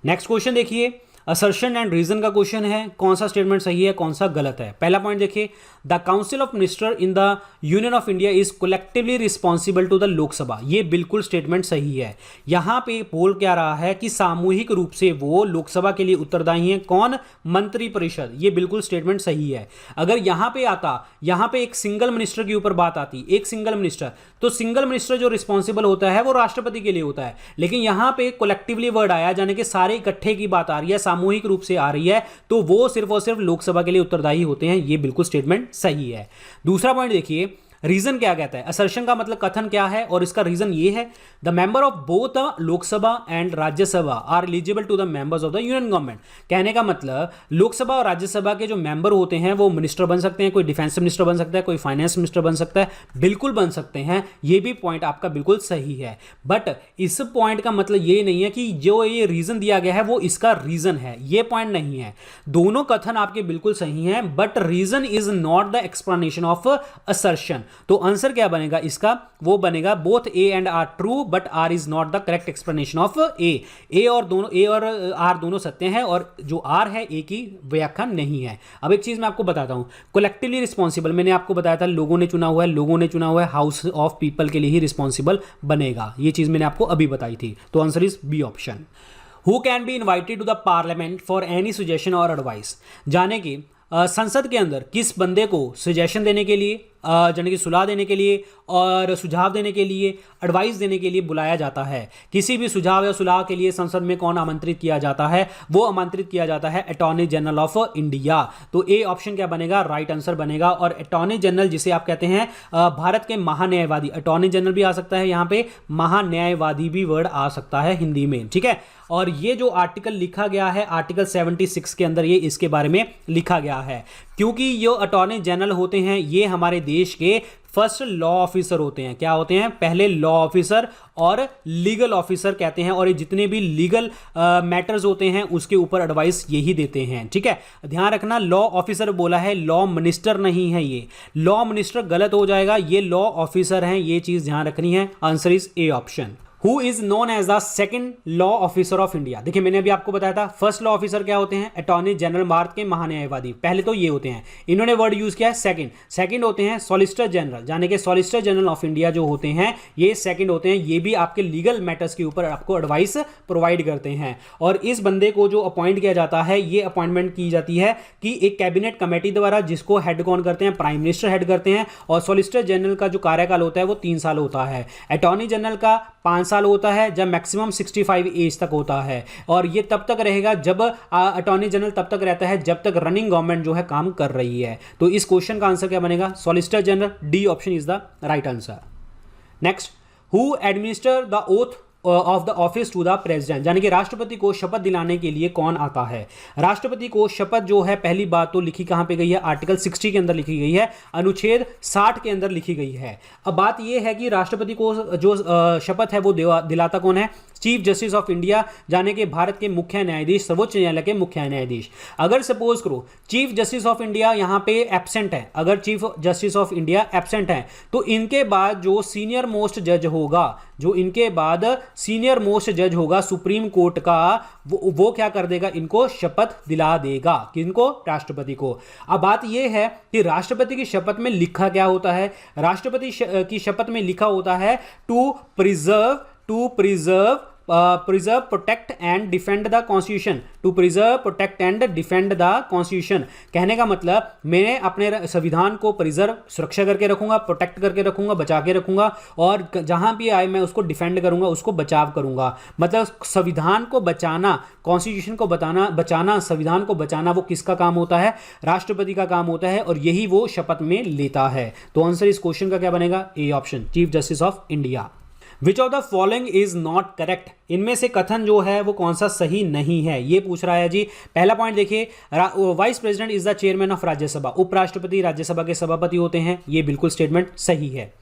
Next question देखिए, असर्शन एंड रीजन का क्वेश्चन है। कौन सा स्टेटमेंट सही है, कौन सा गलत है? पहला पॉइंट देखिए, the council of minister in the union of India is collectively responsible to the Lok Sabha. ये बिल्कुल स्टेटमेंट सही है। यहां पे बोल क्या रहा है कि सामूहिक रूप से वो लोकसभा के लिए उत्तरदायी हैं। कौन? मंत्रिपरिषद। ये बिल्कुल स्टेटमेंट सही है। अगर यहां पे आता, यहां पे एक सिंगल मिनिस्टर के ऊपर बात आती, एक सिंगल मिनिस्टर, तो सिंगल मिनिस्टर जो रिस्पॉन्सिबल होता है वो राष्ट्रपति के लिए होता है। लेकिन यहां पे कोलेक्टिवली वर्ड आया, यानी कि सारे इकट्ठे की बात आ रही है, सामूहिक रूप से आ रही है, तो वो सिर्फ और सिर्फ लोकसभा के लिए उत्तरदायी होते हैं। ये बिल्कुल स्टेटमेंट सही है। दूसरा पॉइंट देखिए, रीजन क्या कहता है? असर्शन का मतलब कथन क्या है, और इसका रीजन ये है, the member of both Lok Sabha and Rajya Sabha are eligible to the members of the union government. कहने का मतलब लोकसभा और राज्यसभा के जो मेंबर होते हैं वो मिनिस्टर बन सकते हैं, कोई डिफेंस मिनिस्टर बन सकता है, कोई फाइनेंस मिनिस्टर बन सकता है, बिल्कुल बन सकते हैं। ये भी पॉइंट आपका बिल्कुल सही है। बट इस पॉइंट का मतलब ये नहीं है कि जो ये रीजन दिया गया है वो इसका रीजन है, ये पॉइंट नहीं है। दोनों कथन आपके बिल्कुल सही हैं, but reason is not the explanation of assertion. तो आंसर क्या बनेगा इसका? वो बनेगा both A and R true but R is not the correct explanation of A. A और आर दोनों सत्य हैं, और जो आर है ए की व्याख्या नहीं है। अब एक चीज मैं आपको बताता हूं, कोलेक्टिवली रिस्पॉन्सिबल मैंने आपको बताया था, लोगों ने चुना हुआ है, हाउस ऑफ पीपल के लिए ही रिस्पॉन्सिबल बनेगा। ये चीज मैंने आपको अभी बताई थी। तो answer is B option. Who can be invited to the parliament for any suggestion और एडवाइस। जाने की संसद के अंदर किस बंदे को सजेशन देने के लिए, यानी कि सुलह देने के लिए और सुझाव देने के लिए, एडवाइस देने के लिए बुलाया जाता है। किसी भी सुझाव या सुलह के लिए संसद में कौन आमंत्रित किया जाता है? वो आमंत्रित किया जाता है अटॉर्नी जनरल ऑफ इंडिया। तो ए ऑप्शन क्या बनेगा? राइट आंसर बनेगा। और अटॉर्नी जनरल जिसे आप कहते हैं भारत के महान्यायवादी, अटॉर्नी जनरल भी आ सकता है, यहां पे महान्यायवादी भी वर्ड आ सकता है हिंदी में, ठीक है। और ये जो आर्टिकल लिखा गया है आर्टिकल 76 के अंदर, ये इसके बारे में लिखा गया है, क्योंकि जो अटॉर्नी जनरल होते हैं ये हमारे देश के फर्स्ट लॉ ऑफिसर होते हैं। क्या होते हैं? पहले लॉ ऑफिसर और लीगल ऑफिसर कहते हैं, और ये जितने भी लीगल मैटर्स होते हैं उसके ऊपर एडवाइस यही देते हैं, ठीक है। ध्यान रखना, लॉ ऑफिसर बोला है, लॉ मिनिस्टर नहीं है। ये लॉ मिनिस्टर गलत हो जाएगा, ये लॉ ऑफिसर हैं, ये चीज ध्यान रखनी है। Answer is A option. Who is known as the second law officer of India? देखिए मैंने अभी आपको बताया था फर्स्ट लॉ ऑफिसर क्या होते हैं? अटॉर्नी जनरल, भारत के महान्यायवादी। पहले तो ये होते हैं, इन्होंने वर्ड यूज किया है सेकंड होते हैं सॉलिसिटर जनरल, यानी कि सॉलिसिटर जनरल ऑफ इंडिया जो होते हैं ये सेकंड होते हैं। ये भी आपके लीगल मैटर्स के ऊपर आपको एडवाइस प्रोवाइड करते हैं। और इस बंदे को जो अपॉइंट किया जाता है, ये अपॉइंटमेंट की जाती है कि एक कैबिनेट कमेटी द्वारा, जिसको हेड कौन करते हैं? प्राइम मिनिस्टर हेड करते हैं। और सॉलिसिटर जनरल का जो कार्यकाल होता है वो 3 साल होता है। अटॉर्नी जनरल का 5 साल होता है, जब मैक्सिमम 65 एज तक होता है। और ये तब तक रहेगा जब अटॉर्नी जनरल तब तक रहता है जब तक रनिंग गवर्नमेंट जो है काम कर रही है। तो इस क्वेश्चन का आंसर क्या बनेगा? Solicitor general, D option is the right answer. Next, who administer the oath of the office to the president, यानी कि राष्ट्रपति को शपथ दिलाने के लिए कौन आता है? राष्ट्रपति को शपथ जो है, पहली बात तो लिखी कहां पे गई है? आर्टिकल 60 के अंदर लिखी गई है, अनुच्छेद 60 के अंदर लिखी गई है। अब बात यह है कि राष्ट्रपति को जो शपथ है वो दिलाता कौन है? चीफ जस्टिस ऑफ इंडिया, यानी कि भारत के मुख्य न्यायाधीश, सर्वोच्च न्यायालय के मुख्य न्यायाधीश। अगर सपोज करो चीफ जस्टिस ऑफ इंडिया यहां पे एब्सेंट है, अगर chief justice of India absent है तो इनके बाद जो सीनियर मोस्ट जज होगा, जो इनके बाद सीनियर मोस्ट जज होगा सुप्रीम कोर्ट का, वो क्या कर देगा? इनको शपथ दिला देगा। किनको? राष्ट्रपति को। अब बात यह है कि राष्ट्रपति की शपथ में लिखा क्या होता है? राष्ट्रपति की शपथ में लिखा होता है to preserve, protect and defend the constitution. To preserve, protect and defend the constitution. कहने का मतलब मैं अपने संविधान को प्रिजर्व, सुरक्षा करके रखूंगा, प्रोटेक्ट करके रखूंगा, बचा के रखूंगा, और जहां भी आए मैं उसको डिफेंड करूंगा, उसको बचाव करूंगा। मतलब संविधान को बचाना, कॉन्स्टिट्यूशन को बचाना, संविधान को बचाना, वो किसका काम होता है? राष्ट्रपति का काम होता है, और यही वो शपथ में लेता है। तो आंसर इस क्वेश्चन का क्या बनेगा? A option, chief justice of India. Which of the following is not correct? इनमें से कथन जो है वो कौन सा सही नहीं है, ये पूछ रहा है जी। पहला पॉइंट देखिए, vice president is the chairman of Rajya Sabha. उपराष्ट्रपति राज्यसभा के सभापति होते हैं, ये बिल्कुल स्टेटमेंट सही है।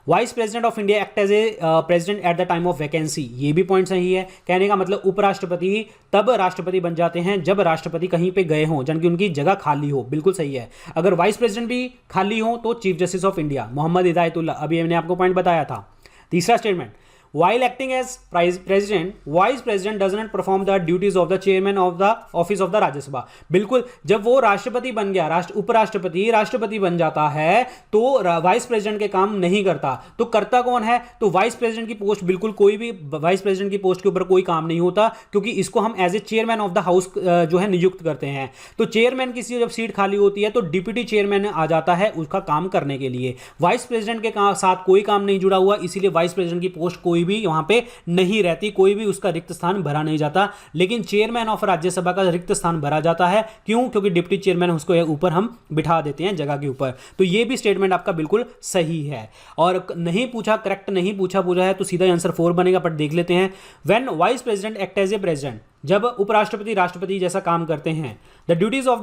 Vice president of India act as a president at the time of vacancy, ये भी पॉइंट सही है। कहने का मतलब उपराष्ट्रपति तब राष्ट्रपति बन जाते हैं जब राष्ट्रपति कहीं पे गए हों, जबकि उनकी जगह खाली हो, बिल्कुल सही है। अगर वाइस प्रेसिडेंट भी खाली हो तो chief justice of India Mohammad Hidayatullah, अभी मैंने आपको पॉइंट बताया था। तीसरा statement, while acting as president, vice president does not perform the duties of the chairman of the office of the Rajya Sabha। बिल्कुल, जब वो राष्ट्रपति बन गया, उपराष्ट्रपति राष्ट्रपति बन जाता है तो वाइस प्रेसिडेंट के काम नहीं करता। तो करता कौन है? तो वाइस प्रेसिडेंट की पोस्ट, बिल्कुल कोई भी वाइस प्रेसिडेंट की पोस्ट के ऊपर कोई काम नहीं होता, क्योंकि इसको हम as a chairman of the house जो है नियुक्त करते हैं। तो चेयरमैन की जब सीट खाली होती है तो डिप्टी चेयरमैन आ जाता है उसका काम करने के लिए। वाइस प्रेसिडेंट के साथ कोई काम नहीं जुड़ा हुआ, इसीलिए वाइस प्रेसिडेंट की पोस्ट कोई भी वहां पे नहीं रहती, कोई भी उसका रिक्त स्थान भरा नहीं जाता। लेकिन चेयरमैन ऑफ राज्यसभा का रिक्त स्थान भरा जाता है। क्यों? क्योंकि डिप्टी चेयरमैन उसको ऊपर हम बिठा देते हैं जगह के ऊपर। तो ये भी स्टेटमेंट आपका बिल्कुल सही है। और नहीं पूछा, करेक्ट नहीं पूछा है तो सीधा आंसर 4 बनेगा, पर देख लेते हैं। When vice president act as a president, जब उपराष्ट्रपति राष्ट्रपति जैसा काम करते हैं, the duties of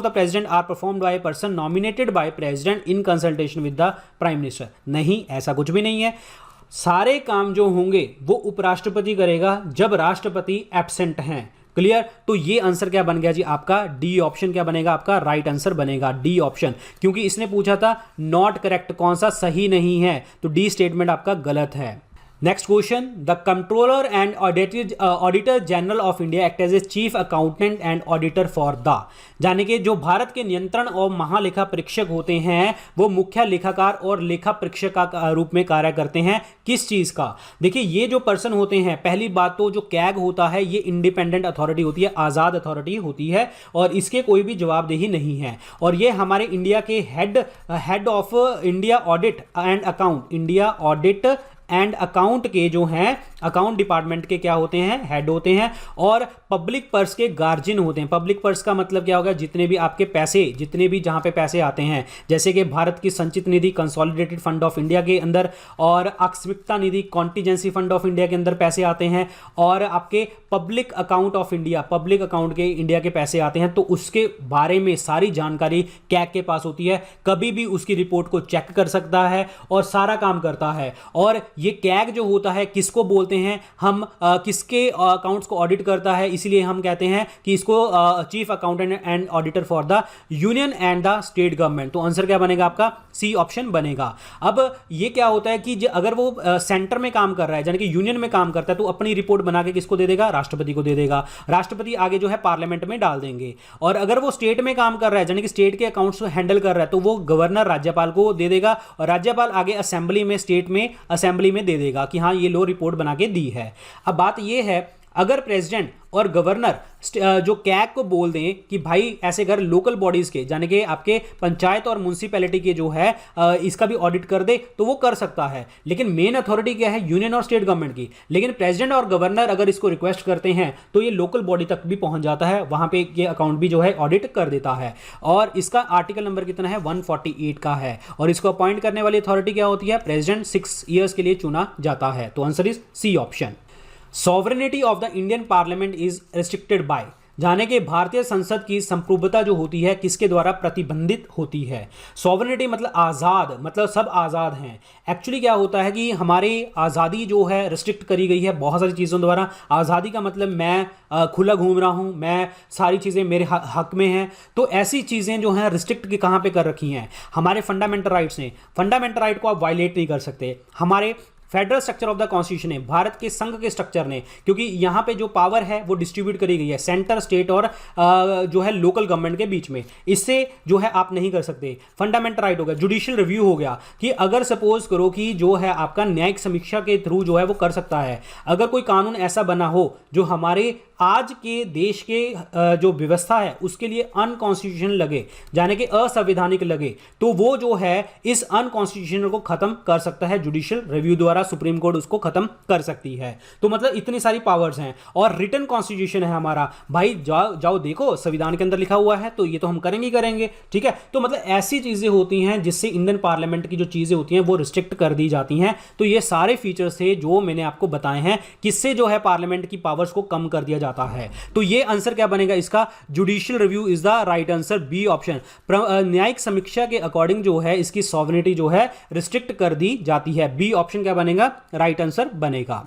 the president are performed by a person nominated by president in consultation with the prime minister. नहीं, ऐसा कुछ भी नहीं है। सारे काम जो होंगे वो उपराष्ट्रपति करेगा जब राष्ट्रपति एब्सेंट हैं। क्लियर? तो ये आंसर क्या बन गया जी आपका? डी ऑप्शन क्या बनेगा आपका? राइट आंसर बनेगा डी ऑप्शन, क्योंकि इसने पूछा था नॉट करेक्ट, कौन सा सही नहीं है, तो डी स्टेटमेंट आपका गलत है। Next question, the controller and auditor general of India act as a chief accountant and auditor for the, यानी कि जो भारत के नियंत्रण और महालेखा परीक्षक होते हैं वो मुख्य लेखाकार और लेखा परीक्षक का रूप में कार्य करते हैं। किस चीज का? देखिए ये जो पर्सन होते हैं, पहली बात तो जो कैग होता है ये इंडिपेंडेंट अथॉरिटी होती है, आजाद अथॉरिटी होती है और इसके कोई भी जवाबदेही नहीं है। और ये हमारे इंडिया के head of India audit and account, India audit and account के जो हैं अकाउंट डिपार्टमेंट के क्या होते हैं? हेड होते हैं। और पब्लिक पर्स के गार्जियन होते हैं। पब्लिक पर्स का मतलब क्या होगा? जितने भी आपके पैसे, जितने भी जहां पे पैसे आते हैं, जैसे कि भारत की संचित निधि कंसोलिडेटेड फंड ऑफ इंडिया के अंदर और आकस्मिकता निधि कॉन्टीजेंसी फंड ऑफ इंडिया के अंदर पैसे आते हैं और आपके public account of India, public account के इंडिया के पैसे आते हैं, तो उसके बारे में सारी जानकारी कैग के पास होती है। कभी भी उसकी रिपोर्ट को चेक कर सकता है और सारा काम करता है। और ये कैग जो होता है किसको बोलते हैं? हम किसके अकाउंट्स को ऑडिट करता है, इसलिए हम कहते हैं कि इसको chief accountant and auditor for the union and the state government. तो आंसर क्या बनेगा आपका? सी ऑप्शन बनेगा। अब ये क्या होता है कि अगर वो सेंटर में काम कर रहा है, यानी कि यूनियन में काम करता है, तो अपनी रिपोर्ट बना के किसको दे देगा? राष्ट्रपति को दे देगा। राष्ट्रपति आगे जो है पार्लियामेंट में डाल देंगे। और अगर वो स्टेट में काम कर रहा है, यानी कि स्टेट के अकाउंट्स हैंडल कर रहा है, तो वो गवर्नर राज्यपाल को दे देगा और राज्यपाल आगे असेंबली में, स्टेट में असेंबली में दे देगा कि हाँ ये लो रिपोर्ट बना के दी है। अब बात ये है, अगर प्रेसिडेंट और गवर्नर जो कैग को बोल दें कि भाई ऐसे कर लोकल बॉडीज के, यानी कि आपके पंचायत और म्युनिसिपैलिटी के जो है इसका भी ऑडिट कर दे, तो वो कर सकता है। लेकिन मेन अथॉरिटी क्या है? यूनियन और स्टेट गवर्नमेंट की। लेकिन प्रेसिडेंट और गवर्नर अगर इसको रिक्वेस्ट करते हैं तो ये लोकल बॉडी तक भी पहुंच जाता है, वहां पे ये अकाउंट भी जो है ऑडिट कर देता है। और इसका आर्टिकल नंबर कितना है? 148 का है। और इसको अपॉइंट करने वाली अथॉरिटी क्या होती है? प्रेसिडेंट 6 ईयर्स के लिए चुना जाता है। तो answer is C option. Sovereignty of the Indian parliament is restricted by, जाने के भारतीय संसद की संप्रभुता जो होती है किसके द्वारा प्रतिबंधित होती है? सॉवरेनिटी मतलब आज़ाद, मतलब सब आज़ाद हैं। एक्चुअली क्या होता है कि हमारी आज़ादी जो है रिस्ट्रिक्ट करी गई है बहुत सारी चीज़ों द्वारा। आज़ादी का मतलब मैं खुला घूम रहा हूँ, मैं सारी चीज़ें मेरे हक में हैं। तो ऐसी चीज़ें जो हैं रिस्ट्रिक्ट की कहाँ पे कर रखी हैं? हमारे फंडामेंटल राइट्स ने। फंडामेंटल राइट को आप वायलेट नहीं कर सकते। हमारे federal structure of the constitution है, भारत के संघ के स्ट्रक्चर ने, क्योंकि यहां पे जो पावर है वो डिस्ट्रीब्यूट करी गई है सेंटर, स्टेट और जो है लोकल गवर्नमेंट के बीच में। इससे जो है आप नहीं कर सकते। फंडामेंटल राइट हो गया। जुडिशियल रिव्यू हो गया कि अगर सपोज करो कि जो है आपका न्यायिक समीक्षा के थ्रू जो है वो कर सकता है। अगर कोई कानून ऐसा बना हो जो हमारे आज के देश के जो व्यवस्था है उसके लिए अनकॉन्स्टिट्यूशनल लगे, यानी कि असंवैधानिक लगे, तो वो जो है इस अनकॉन्स्टिट्यूशनल को खत्म कर सकता है। जुडिशियल रिव्यू द्वारा सुप्रीम कोर्ट उसको खत्म कर सकती है। तो मतलब इतनी सारी पावर्स हैं। और रिटन कॉन्स्टिट्यूशन है हमारा, भाई जाओ देखो संविधान के अंदर लिखा हुआ है, तो ये तो हम करेंगे। ठीक है, तो मतलब ऐसी चीजें होती हैं जिससे इंडियन पार्लियामेंट की जो चीजें होती हैं वो रिस्ट्रिक्ट कर दी जाती हैं। तो ये सारे फीचर्स थे जो मैंने आपको बताए हैं, किससे जो है पार्लियामेंट की पावर्स को कम कर दिया जाता है। तो ये आंसर क्या बनेगा इसका? Judicial review is the right answer, B option. न्यायिक समीक्षा के अकॉर्डिंग जो है इसकी सॉवरेनिटी जो है रिस्ट्रिक्ट कर दी जाती है। बी ऑप्शन क्या बनेगा? राइट आंसर बनेगा।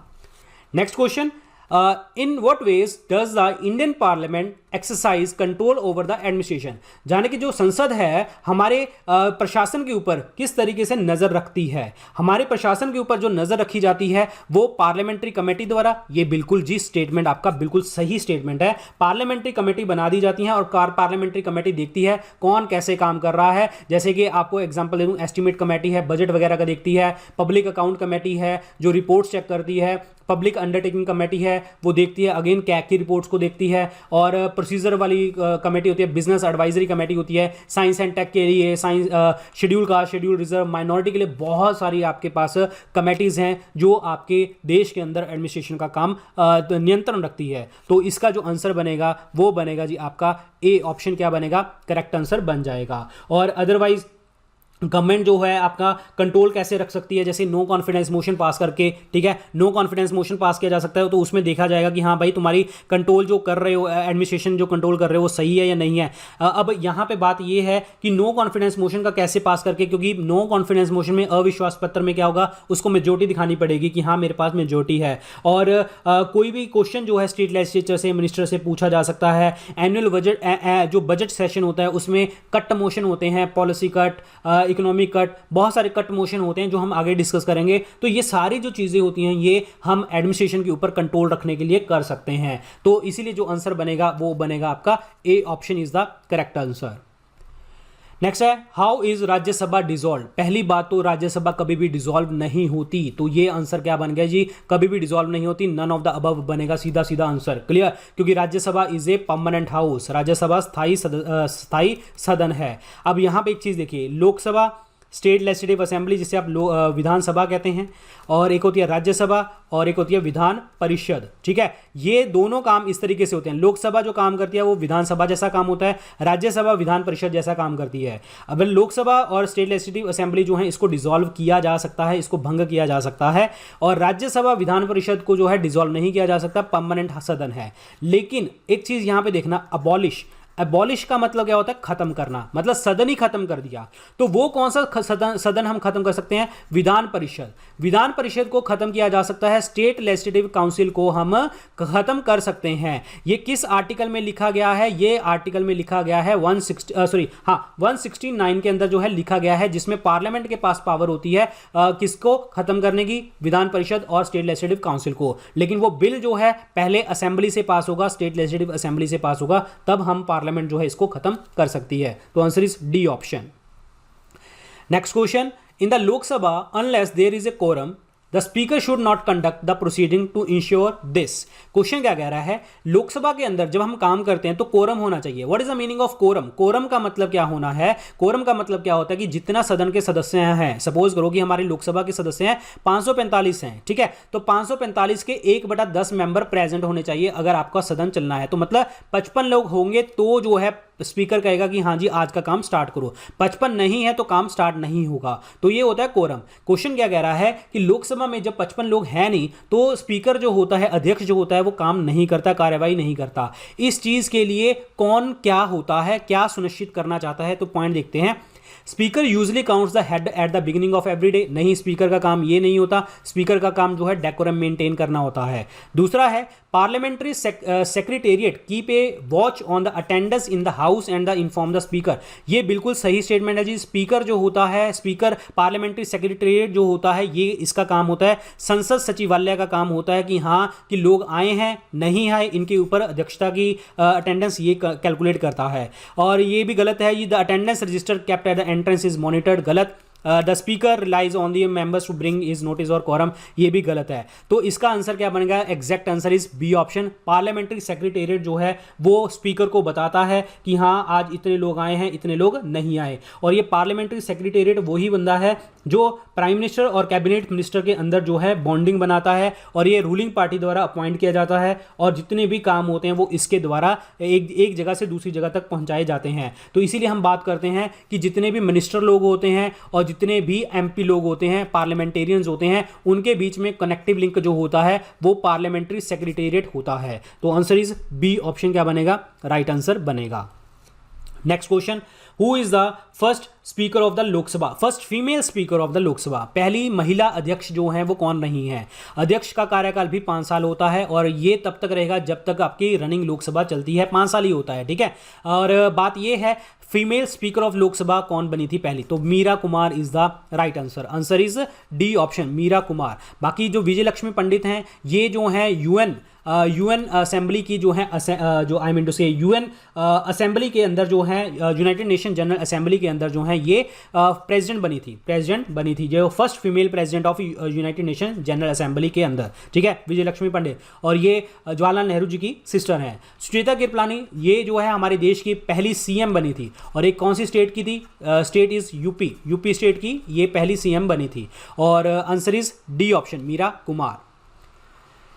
Next question, in what ways does the Indian parliament exercise control over the administration, यानी कि जो संसद है हमारे प्रशासन के ऊपर किस तरीके से नजर रखती है? हमारे प्रशासन के ऊपर जो नजर रखी जाती है वो पार्लियामेंट्री कमेटी द्वारा। ये बिल्कुल जी स्टेटमेंट आपका बिल्कुल सही स्टेटमेंट है। पार्लियामेंट्री कमेटी बना दी जाती है और पार्लियामेंट्री कमेटी देखती है कौन कैसे काम कर रहा है। जैसे कि आपको एग्जाम्पल दे दूं, एस्टिमेट कमेटी है, बजट वगैरह का देखती है। पब्लिक अकाउंट कमेटी है जो रिपोर्ट चेक करती है। पब्लिक अंडरटेकिंग कमेटी है वो देखती है अगेन कैग की रिपोर्ट्स को देखती है। और प्रोसीजर वाली कमेटी होती है, बिजनेस एडवाइजरी कमेटी होती है, साइंस एंड टेक के लिए, science schedule caste, schedule reserve, minority के लिए बहुत सारी आपके पास कमेटीज हैं जो आपके देश के अंदर एडमिनिस्ट्रेशन का काम नियंत्रण रखती है। तो इसका जो आंसर बनेगा वो बनेगा जी आपका ए ऑप्शन क्या बनेगा? करेक्ट आंसर बन जाएगा। और अदरवाइज गवर्नमेंट जो है आपका कंट्रोल कैसे रख सकती है? जैसे नो कॉन्फिडेंस मोशन पास करके, ठीक है, नो कॉन्फिडेंस मोशन पास किया जा सकता है। तो उसमें देखा जाएगा कि हाँ भाई तुम्हारी कंट्रोल जो कर रहे हो, एडमिनिस्ट्रेशन जो कंट्रोल कर रहे हो वो सही है या नहीं है। अब यहाँ पे बात ये है कि नो कॉन्फिडेंस मोशन का कैसे पास करके, क्योंकि नो कॉन्फिडेंस मोशन में अविश्वास पत्र में क्या होगा, उसको मेजोरिटी दिखानी पड़ेगी कि हाँ मेरे पास मेजोरिटी है। और कोई भी क्वेश्चन जो है स्टेट लेजिस्लेचर से, मिनिस्टर से पूछा जा सकता है। एनुअल बजट जो बजट सेशन होता है उसमें कट मोशन होते हैं, पॉलिसी कट, इकोनॉमिक कट, बहुत सारे कट मोशन होते हैं जो हम आगे डिस्कस करेंगे। तो ये सारी जो चीज़ें होती हैं ये हम एडमिनिस्ट्रेशन के ऊपर कंट्रोल रखने के लिए कर सकते हैं। तो इसीलिए जो आंसर बनेगा वो बनेगा आपका A option is the correct answer. Next है हाउ इज राज्यसभा डिसॉल्व। पहली बात तो राज्यसभा कभी भी डिसॉल्व नहीं होती, तो ये आंसर क्या बन गया जी, कभी भी डिसॉल्व नहीं होती, नन ऑफ द अबव बनेगा सीधा सीधा आंसर। क्लियर, क्योंकि Rajya Sabha is a permanent house, Rajya Sabha स्थायी सदन है। अब यहां पे एक चीज देखिए, लोकसभा स्टेट लेजिस्लेटिव असेंबली जिसे आप विधानसभा कहते हैं, और एक होती है राज्यसभा और एक होती है विधान परिषद। ठीक है, ये दोनों काम इस तरीके से होते हैं। लोकसभा जो काम करती है वो विधानसभा जैसा काम होता है, राज्यसभा विधान परिषद जैसा काम करती है। अब लोकसभा और स्टेट लेजिस्लेटिव असेंबली जो है इसको डिसॉल्व किया जा सकता है, इसको भंग किया जा सकता है, और राज्यसभा विधान परिषद को जो है डिसॉल्व नहीं किया जा सकता, परमानेंट सदन है। लेकिन एक चीज यहां पर देखना, अबॉलिश का मतलब क्या होता है, खत्म करना, मतलब सदन ही खत्म कर दिया। तो वो कौन सा सदन हम खत्म कर सकते हैं, विधान परिषद। विधान परिषद को खत्म किया जा सकता है, स्टेट लेजिस्लेटिव काउंसिल को हम खत्म कर सकते हैं। ये किस आर्टिकल में लिखा गया है, ये आर्टिकल में लिखा गया है 169 के अंदर जो है लिखा गया है, जिसमें पार्लियामेंट के पास पावर होती है किसको खत्म करने की, विधान परिषद और स्टेट लेजिस्लेटिव काउंसिल को। लेकिन वो बिल जो है पहले असेंबली से पास होगा, स्टेट लेजिस्लेटिव असेंबली से पास होगा, तब हम पार्लियामेंट जो है इसको खत्म कर सकती है। तो answer is D option. Next question, in the Lok Sabha unless there is a quorum the speaker should not conduct the proceeding to ensure this. Question क्या कह रहा है, लोकसभा के अंदर जब हम काम करते हैं तो कोरम होना चाहिए। What is the meaning of quorum? Quorum का मतलब क्या होना है, कोरम का मतलब क्या होता है कि जितना सदन के सदस्य हैं, सपोज करो कि हमारे लोकसभा के सदस्य हैं 545 हैं, ठीक है, तो 545 के 1/10 मेंबर प्रेजेंट होने चाहिए अगर आपका सदन चलना है। तो मतलब 55 लोग होंगे तो जो है स्पीकर कहेगा कि हाँ जी आज का काम स्टार्ट करो, 55 नहीं है तो काम स्टार्ट नहीं होगा। तो ये होता है कोरम। क्वेश्चन क्या कह रहा है कि लोकसभा में जब 55 लोग हैं नहीं तो स्पीकर जो होता है, अध्यक्ष जो होता है, वो काम नहीं करता, कार्यवाही नहीं करता। इस चीज के लिए कौन क्या होता है, क्या सुनिश्चित करना चाहता है, तो पॉइंट देखते हैं। Speaker usually counts the head at the beginning of every day. नहीं, स्पीकर का काम ये नहीं होता, स्पीकर का काम जो है डेकोरम मेंटेन करना होता है। दूसरा है parliamentary secretariat keep a watch on the attendance in the house and the inform the speaker. ये बिल्कुल सही स्टेटमेंट है जी। स्पीकर जो होता है, स्पीकर पार्लियामेंट्री सेक्रेटेरिएट जो होता है, ये इसका काम होता है। संसद सचिवालय का काम होता है कि हाँ कि लोग आए हैं नहीं आए, इनके ऊपर अध्यक्षता की अटेंडेंस ये कैलकुलेट करता है। और ये भी गलत है, ये the attendance register kept at the entrance is monitored, गलत। The speaker relies on the members to bring is notice और quorum, ये भी गलत है। तो इसका आंसर क्या बनेगा, exact answer is B option. Parliamentary secretariat जो है वो स्पीकर को बताता है कि हाँ आज इतने लोग आए हैं, इतने लोग नहीं आए। और ये पार्लियामेंट्री सेक्रेटेरिएट वही बंदा है जो प्राइम मिनिस्टर और कैबिनेट मिनिस्टर के अंदर जो है बॉन्डिंग बनाता है, और ये रूलिंग पार्टी द्वारा अपॉइंट किया जाता है, और जितने भी काम होते हैं वो इसके द्वारा एक जगह से दूसरी जगह तक पहुंचाए जाते हैं। तो इसीलिए हम बात करते हैं कि जितने भी मिनिस्टर लोग होते हैं और जितने भी एमपी लोग होते हैं, पार्लियामेंटेरियंस होते हैं, उनके बीच में कनेक्टिव लिंक जो होता है वो पार्लियामेंट्री सेक्रेटेरिएट होता है। तो आंसर इज बी ऑप्शन क्या बनेगा, राइट आंसर बनेगा। Next question, who is the first speaker of the Lok Sabha, first female speaker of the Lok Sabha. पहली महिला अध्यक्ष जो है वो कौन रही है? अध्यक्ष का कार्यकाल भी 5 साल होता है, और ये तब तक रहेगा जब तक आपकी रनिंग लोकसभा चलती है, 5 साल ही होता है, ठीक है। और बात ये है फीमेल स्पीकर ऑफ लोकसभा कौन बनी थी पहली, तो Meira Kumar is the right answer. Answer is D option, Meira Kumar. बाकी जो विजय लक्ष्मी पंडित हैं ये जो है यूएन असेंबली की जो है जो आई मीन टू से यूएन असेंबली के अंदर जो है, यूनाइटेड नेशन जनरल असेंबली के अंदर जो है ये प्रेसिडेंट बनी थी जो first female president of United nation general assembly के अंदर, ठीक है, विजय लक्ष्मी पंडित। और ये जवाहरलाल नेहरू जी की सिस्टर हैं। सुचेता कृपलानी ये जो है हमारे देश की पहली सीएम बनी थी, और एक कौन सी स्टेट की थी, स्टेट इज यूपी स्टेट की ये पहली सीएम बनी थी। और answer is D option, Meira Kumar.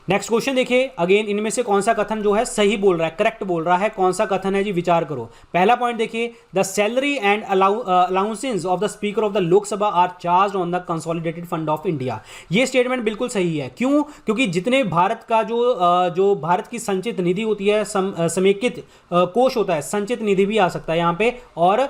Next question देखिए, अगेन इनमें से कौन सा कथन जो है सही बोल रहा है, करेक्ट बोल रहा है, कौन सा कथन है जी, विचार करो। पहला पॉइंट देखिए, the salary and allowances of the speaker of the Lok Sabha are charge on the consolidated fund of India. ये स्टेटमेंट बिल्कुल सही है। क्यों? क्योंकि जितने भारत का जो भारत की संचित निधि होती है, समेकित कोष होता है, संचित निधि भी आ सकता है यहाँ पे, और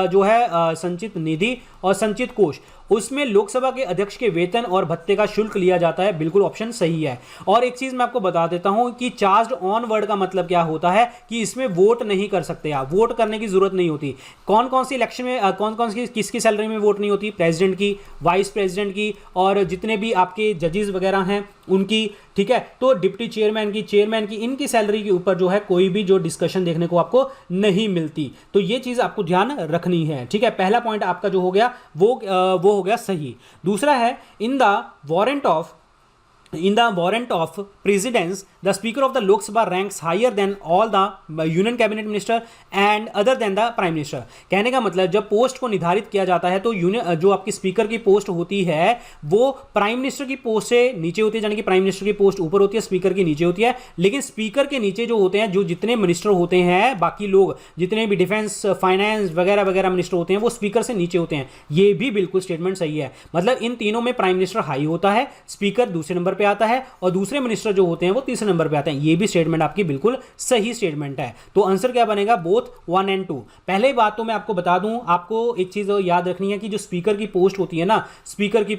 जो है संचित निधि और संचित कोष, उसमें लोकसभा के अध्यक्ष के वेतन और भत्ते का शुल्क लिया जाता है। बिल्कुल ऑप्शन सही है। और एक चीज मैं आपको बता देता हूं कि चार्ज्ड ऑन वर्ड का मतलब क्या होता है कि इसमें वोट नहीं कर सकते आप, वोट करने की जरूरत नहीं होती। कौन कौन सी इलेक्शन में कौन कौन सी किसकी सैलरी में वोट नहीं होती? प्रेसिडेंट की, वाइस प्रेसिडेंट की, और जितने भी आपके जजेस वगैरह हैं उनकी, ठीक है। तो डिप्टी चेयरमैन की, चेयरमैन की, इनकी सैलरी के ऊपर जो है कोई भी जो डिस्कशन देखने को आपको नहीं मिलती। तो ये चीज आपको ध्यान रखनी है, ठीक है। पहला पॉइंट आपका जो हो गया वो हो गया सही। दूसरा है in the warrant of precedence the speaker of the Lok Sabha ranks higher than all the union cabinet minister and other than the prime minister. कहने का मतलब जब पोस्ट को निर्धारित किया जाता है तो यूनियन जो आपकी स्पीकर की पोस्ट होती है वो प्राइम मिनिस्टर की पोस्ट से नीचे होती है, यानी कि प्राइम मिनिस्टर की पोस्ट ऊपर होती है, स्पीकर की नीचे होती है। लेकिन स्पीकर के नीचे जो होते हैं, जो जितने मिनिस्टर होते हैं, बाकी लोग जितने भी डिफेंस, फाइनेंस वगैरह वगैरह मिनिस्टर होते हैं, वो स्पीकर से नीचे होते हैं। ये भी बिल्कुल स्टेटमेंट सही है। मतलब इन तीनों में प्राइम मिनिस्टर हाई होता है, स्पीकर दूसरे नंबर पर आता है और दूसरे मिनिस्टर जो होते हैं वो तीसरे नंबर पे आते हैं। ये भी स्टेटमेंट आपकी बिल्कुल सही स्टेटमेंट है। तो आंसर क्या बनेगा? बोथ 1 और 2। पहले बात तो मैं आपको बता दूं, आपको एक चीज याद रखनी है कि जो स्पीकर की पोस्ट होती है ना, स्पीकर की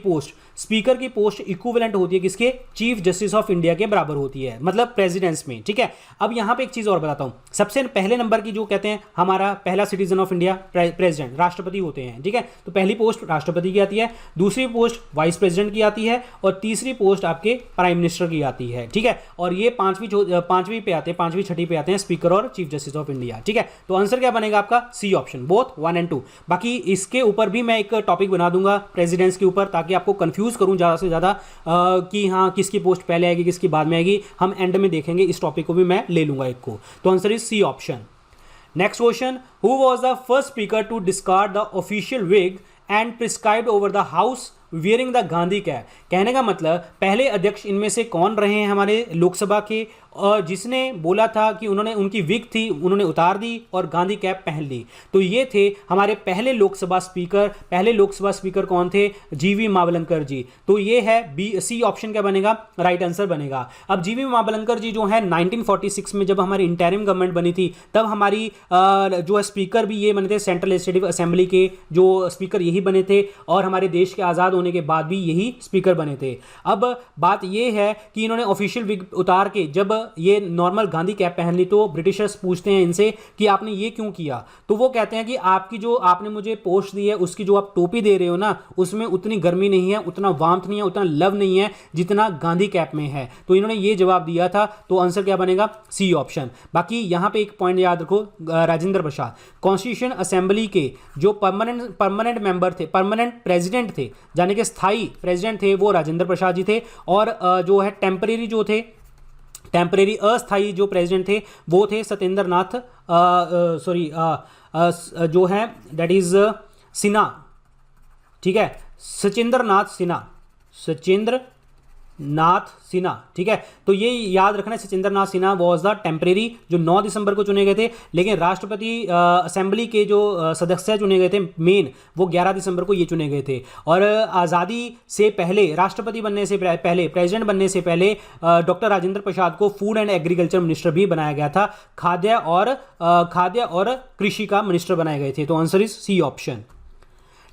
पोस्ट इक्विवेलेंट होती है किसके? चीफ जस्टिस ऑफ इंडिया के बराबर होती है, मतलब प्रेसिडेंस में, ठीक है। अब यहां पे एक चीज और बताता हूं। सबसे पहले नंबर की जो कहते हैं हमारा पहला सिटीजन ऑफ इंडिया प्रेसिडेंट, राष्ट्रपति होते हैं, ठीक है। तो पहली पोस्ट राष्ट्रपति की आती है, दूसरी पोस्ट वाइस प्रेसिडेंट की आती है और तीसरी पोस्ट आपके प्राइम मिनिस्टर की आती है, ठीक है। और ये पांचवी पे आते हैं, पांचवी छठी पे आते हैं स्पीकर और चीफ जस्टिस ऑफ इंडिया, ठीक है। तो आंसर क्या बनेगा आपका? सी ऑप्शन, बोथ 1 और 2। बाकी इसके ऊपर भी मैं एक टॉपिक बना दूंगा प्रेसिडेंट्स के ऊपर, ताकि आपको कंफ्यूज करूं ज्यादा से ज्यादा कि हाँ किसकी पोस्ट पहले आएगी किसकी बाद में आएगी। हम एंड में देखेंगे, इस टॉपिक को भी मैं ले लूंगा एक को। तो answer is C option. Next question, who was the first speaker to discard the official wig and prescribed over the house wearing the Gandhi cap? कहने का मतलब पहले अध्यक्ष इनमें से कौन रहे हैं हमारे लोकसभा के, और जिसने बोला था कि उन्होंने उनकी विग थी उन्होंने उतार दी और गांधी कैप पहन ली? तो ये थे हमारे पहले लोकसभा स्पीकर। पहले लोकसभा स्पीकर कौन थे? जीवी मावलंकर जी। तो ये है बी, सी ऑप्शन क्या बनेगा? राइट आंसर बनेगा। अब जीवी मावलंकर जी जो है 1946 में जब हमारी इंटरिम गवर्नमेंट बनी थी तब हमारी जो है स्पीकर भी ये बने थे, सेंट्रल लेजिस्लेटिव असेंबली के जो स्पीकर यही बने थे और हमारे देश के आज़ाद होने के बाद भी यही स्पीकर बने थे। अब बात यह है कि इन्होंने ऑफिशियल विग उतार के जब ये नॉर्मल गांधी कैप पहन ली तो ब्रिटिशर्स पूछते हैं इनसे कि आपने ये क्यों किया? तो वो कहते हैं कि आपकी जो आपने मुझे पोस्ट दी है उसकी जो आप टोपी दे रहे हो ना उसमें उतनी गर्मी नहीं है, उतना वार्मथ नहीं है, उतना लव नहीं है जितना गांधी कैप में है। तो इन्होंने ये जवाब दिया था। तो आंसर क्या बनेगा? C option. बाकी यहां पे एक पॉइंट याद रखो, राजेंद्र प्रसाद कॉन्स्टिट्यूशन असेंबली के जो परमानेंट मेंबर थे, परमानेंट प्रेसिडेंट थे, यानी कि स्थायी प्रेसिडेंट थे, वो राजेंद्र प्रसाद जी थे। और जो है टेम्परेरी अस्थाई जो प्रेसिडेंट थे वो थे सत्येंद्र नाथ जो है दैट इज सिन्हा, ठीक है, सचिंद्र नाथ सिन्हा, ठीक है। तो ये याद रखना है, Sachindra Nath Sinha was the temporary जो 9 दिसंबर को चुने गए थे, लेकिन राष्ट्रपति असेंबली के जो सदस्य चुने गए थे मेन, वो 11 दिसंबर को ये चुने गए थे। और आज़ादी से पहले, राष्ट्रपति बनने से पहले, प्रेसिडेंट बनने से पहले डॉक्टर राजेंद्र प्रसाद को फूड एंड एग्रीकल्चर मिनिस्टर भी बनाया गया था, खाद्य और कृषि का मिनिस्टर बनाए गए थे। तो answer is C option.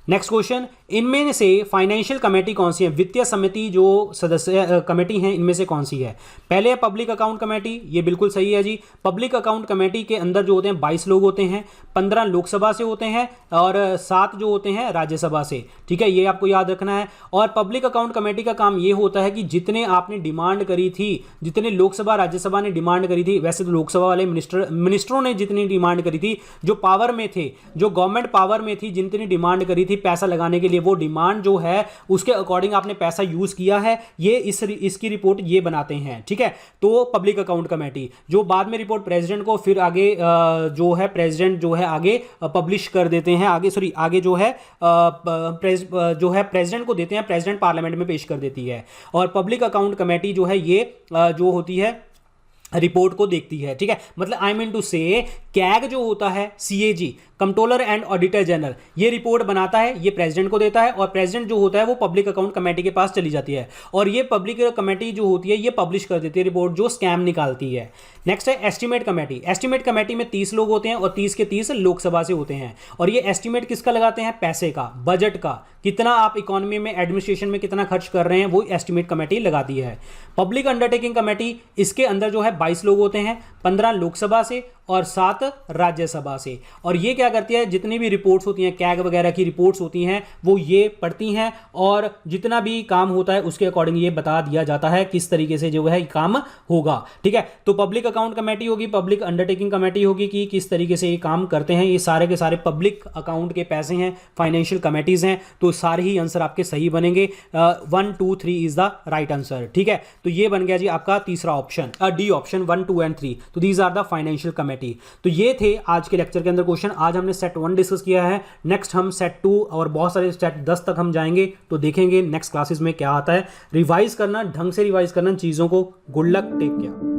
Next question, इनमें से फाइनेंशियल कमेटी कौन सी है? वित्तीय समिति जो सदस्य कमेटी हैं इनमें से कौन सी है? पहले है पब्लिक अकाउंट कमेटी, ये बिल्कुल सही है जी। पब्लिक अकाउंट कमेटी के अंदर जो होते हैं 22 लोग होते हैं, 15 लोकसभा से होते हैं और 7 जो होते हैं राज्यसभा से, ठीक है, ये आपको याद रखना है। और पब्लिक अकाउंट कमेटी का काम ये होता है कि जितने आपने डिमांड करी थी, जितने लोकसभा राज्यसभा ने डिमांड करी थी, वैसे तो लोकसभा वाले मिनिस्टरों ने जितनी डिमांड करी थी, जो पावर में थे, जो गवर्नमेंट पावर में थी, जितनी डिमांड करी थी पैसा लगाने के लिए, वो डिमांड जो है उसके अकॉर्डिंग आपने पैसा यूज किया है, ये इसकी रिपोर्ट ये बनाते हैं, ठीक है। तो पब्लिक अकाउंट कमेटी जो बाद में रिपोर्ट प्रेसिडेंट को फिर आगे जो है प्रेसिडेंट जो है आगे पब्लिश कर देते हैं, आगे जो है प्रेसिडेंट को देते हैं, प्रेसिडेंट पार्लियामेंट में पेश कर देती है। और पब्लिक अकाउंट कमेटी जो है ये जो होती है रिपोर्ट को देखती है, ठीक है। मतलब आई मीन टू से कैग जो होता है, CAG controller and auditor general, ये रिपोर्ट बनाता है, ये प्रेसिडेंट को देता है, और प्रेसिडेंट जो होता है वो पब्लिक अकाउंट कमेटी के पास चली जाती है, और ये पब्लिक कमेटी जो होती है ये पब्लिश कर देती है रिपोर्ट जो स्कैम निकालती है। नेक्स्ट है एस्टीमेट कमेटी। एस्टीमेट कमेटी में 30 लोग होते हैं और 30 के 30 लोकसभा से होते हैं, और ये एस्टीमेट किसका लगाते हैं? पैसे का, बजट का, कितना आप इकोनॉमी में, एडमिनिस्ट्रेशन में कितना खर्च कर रहे हैं, वो एस्टीमेट कमेटी लगाती है। पब्लिक अंडरटेकिंग कमेटी, इसके अंदर जो है 22 लोग होते हैं, 15 लोकसभा से और 7 राज्यसभा से, और ये क्या करती है, जितनी भी रिपोर्ट्स होती हैं, कैग वगैरह की रिपोर्ट्स होती हैं, वो ये पढ़ती हैं, और जितना भी काम होता है उसके अकॉर्डिंग ये बता दिया जाता है किस तरीके से जो है काम होगा, ठीक है। तो पब्लिक अकाउंट कमेटी होगी, पब्लिक अंडरटेकिंग कमेटी होगी कि किस तरीके से ये काम करते हैं। ये सारे के सारे पब्लिक अकाउंट के पैसे हैं, फाइनेंशियल कमेटीज हैं, तो सारे ही आंसर आपके सही बनेंगे। 1 2 3 इज द राइट आंसर, ठीक है। तो ये बन गया जी आपका तीसरा ऑप्शन, डी ऑप्शन 1 2 एंड 3। तो these are the financial committee. तो ये थे आज के लेक्चर के अंदर क्वेश्चन। आज हमने सेट 1 डिस्कस किया है, नेक्स्ट हम सेट 2 और बहुत सारे सेट 10 तक हम जाएंगे, तो देखेंगे नेक्स्ट क्लासेस में क्या आता है। रिवाइज करना, ढंग से रिवाइज करना चीजों को। Good luck, take care.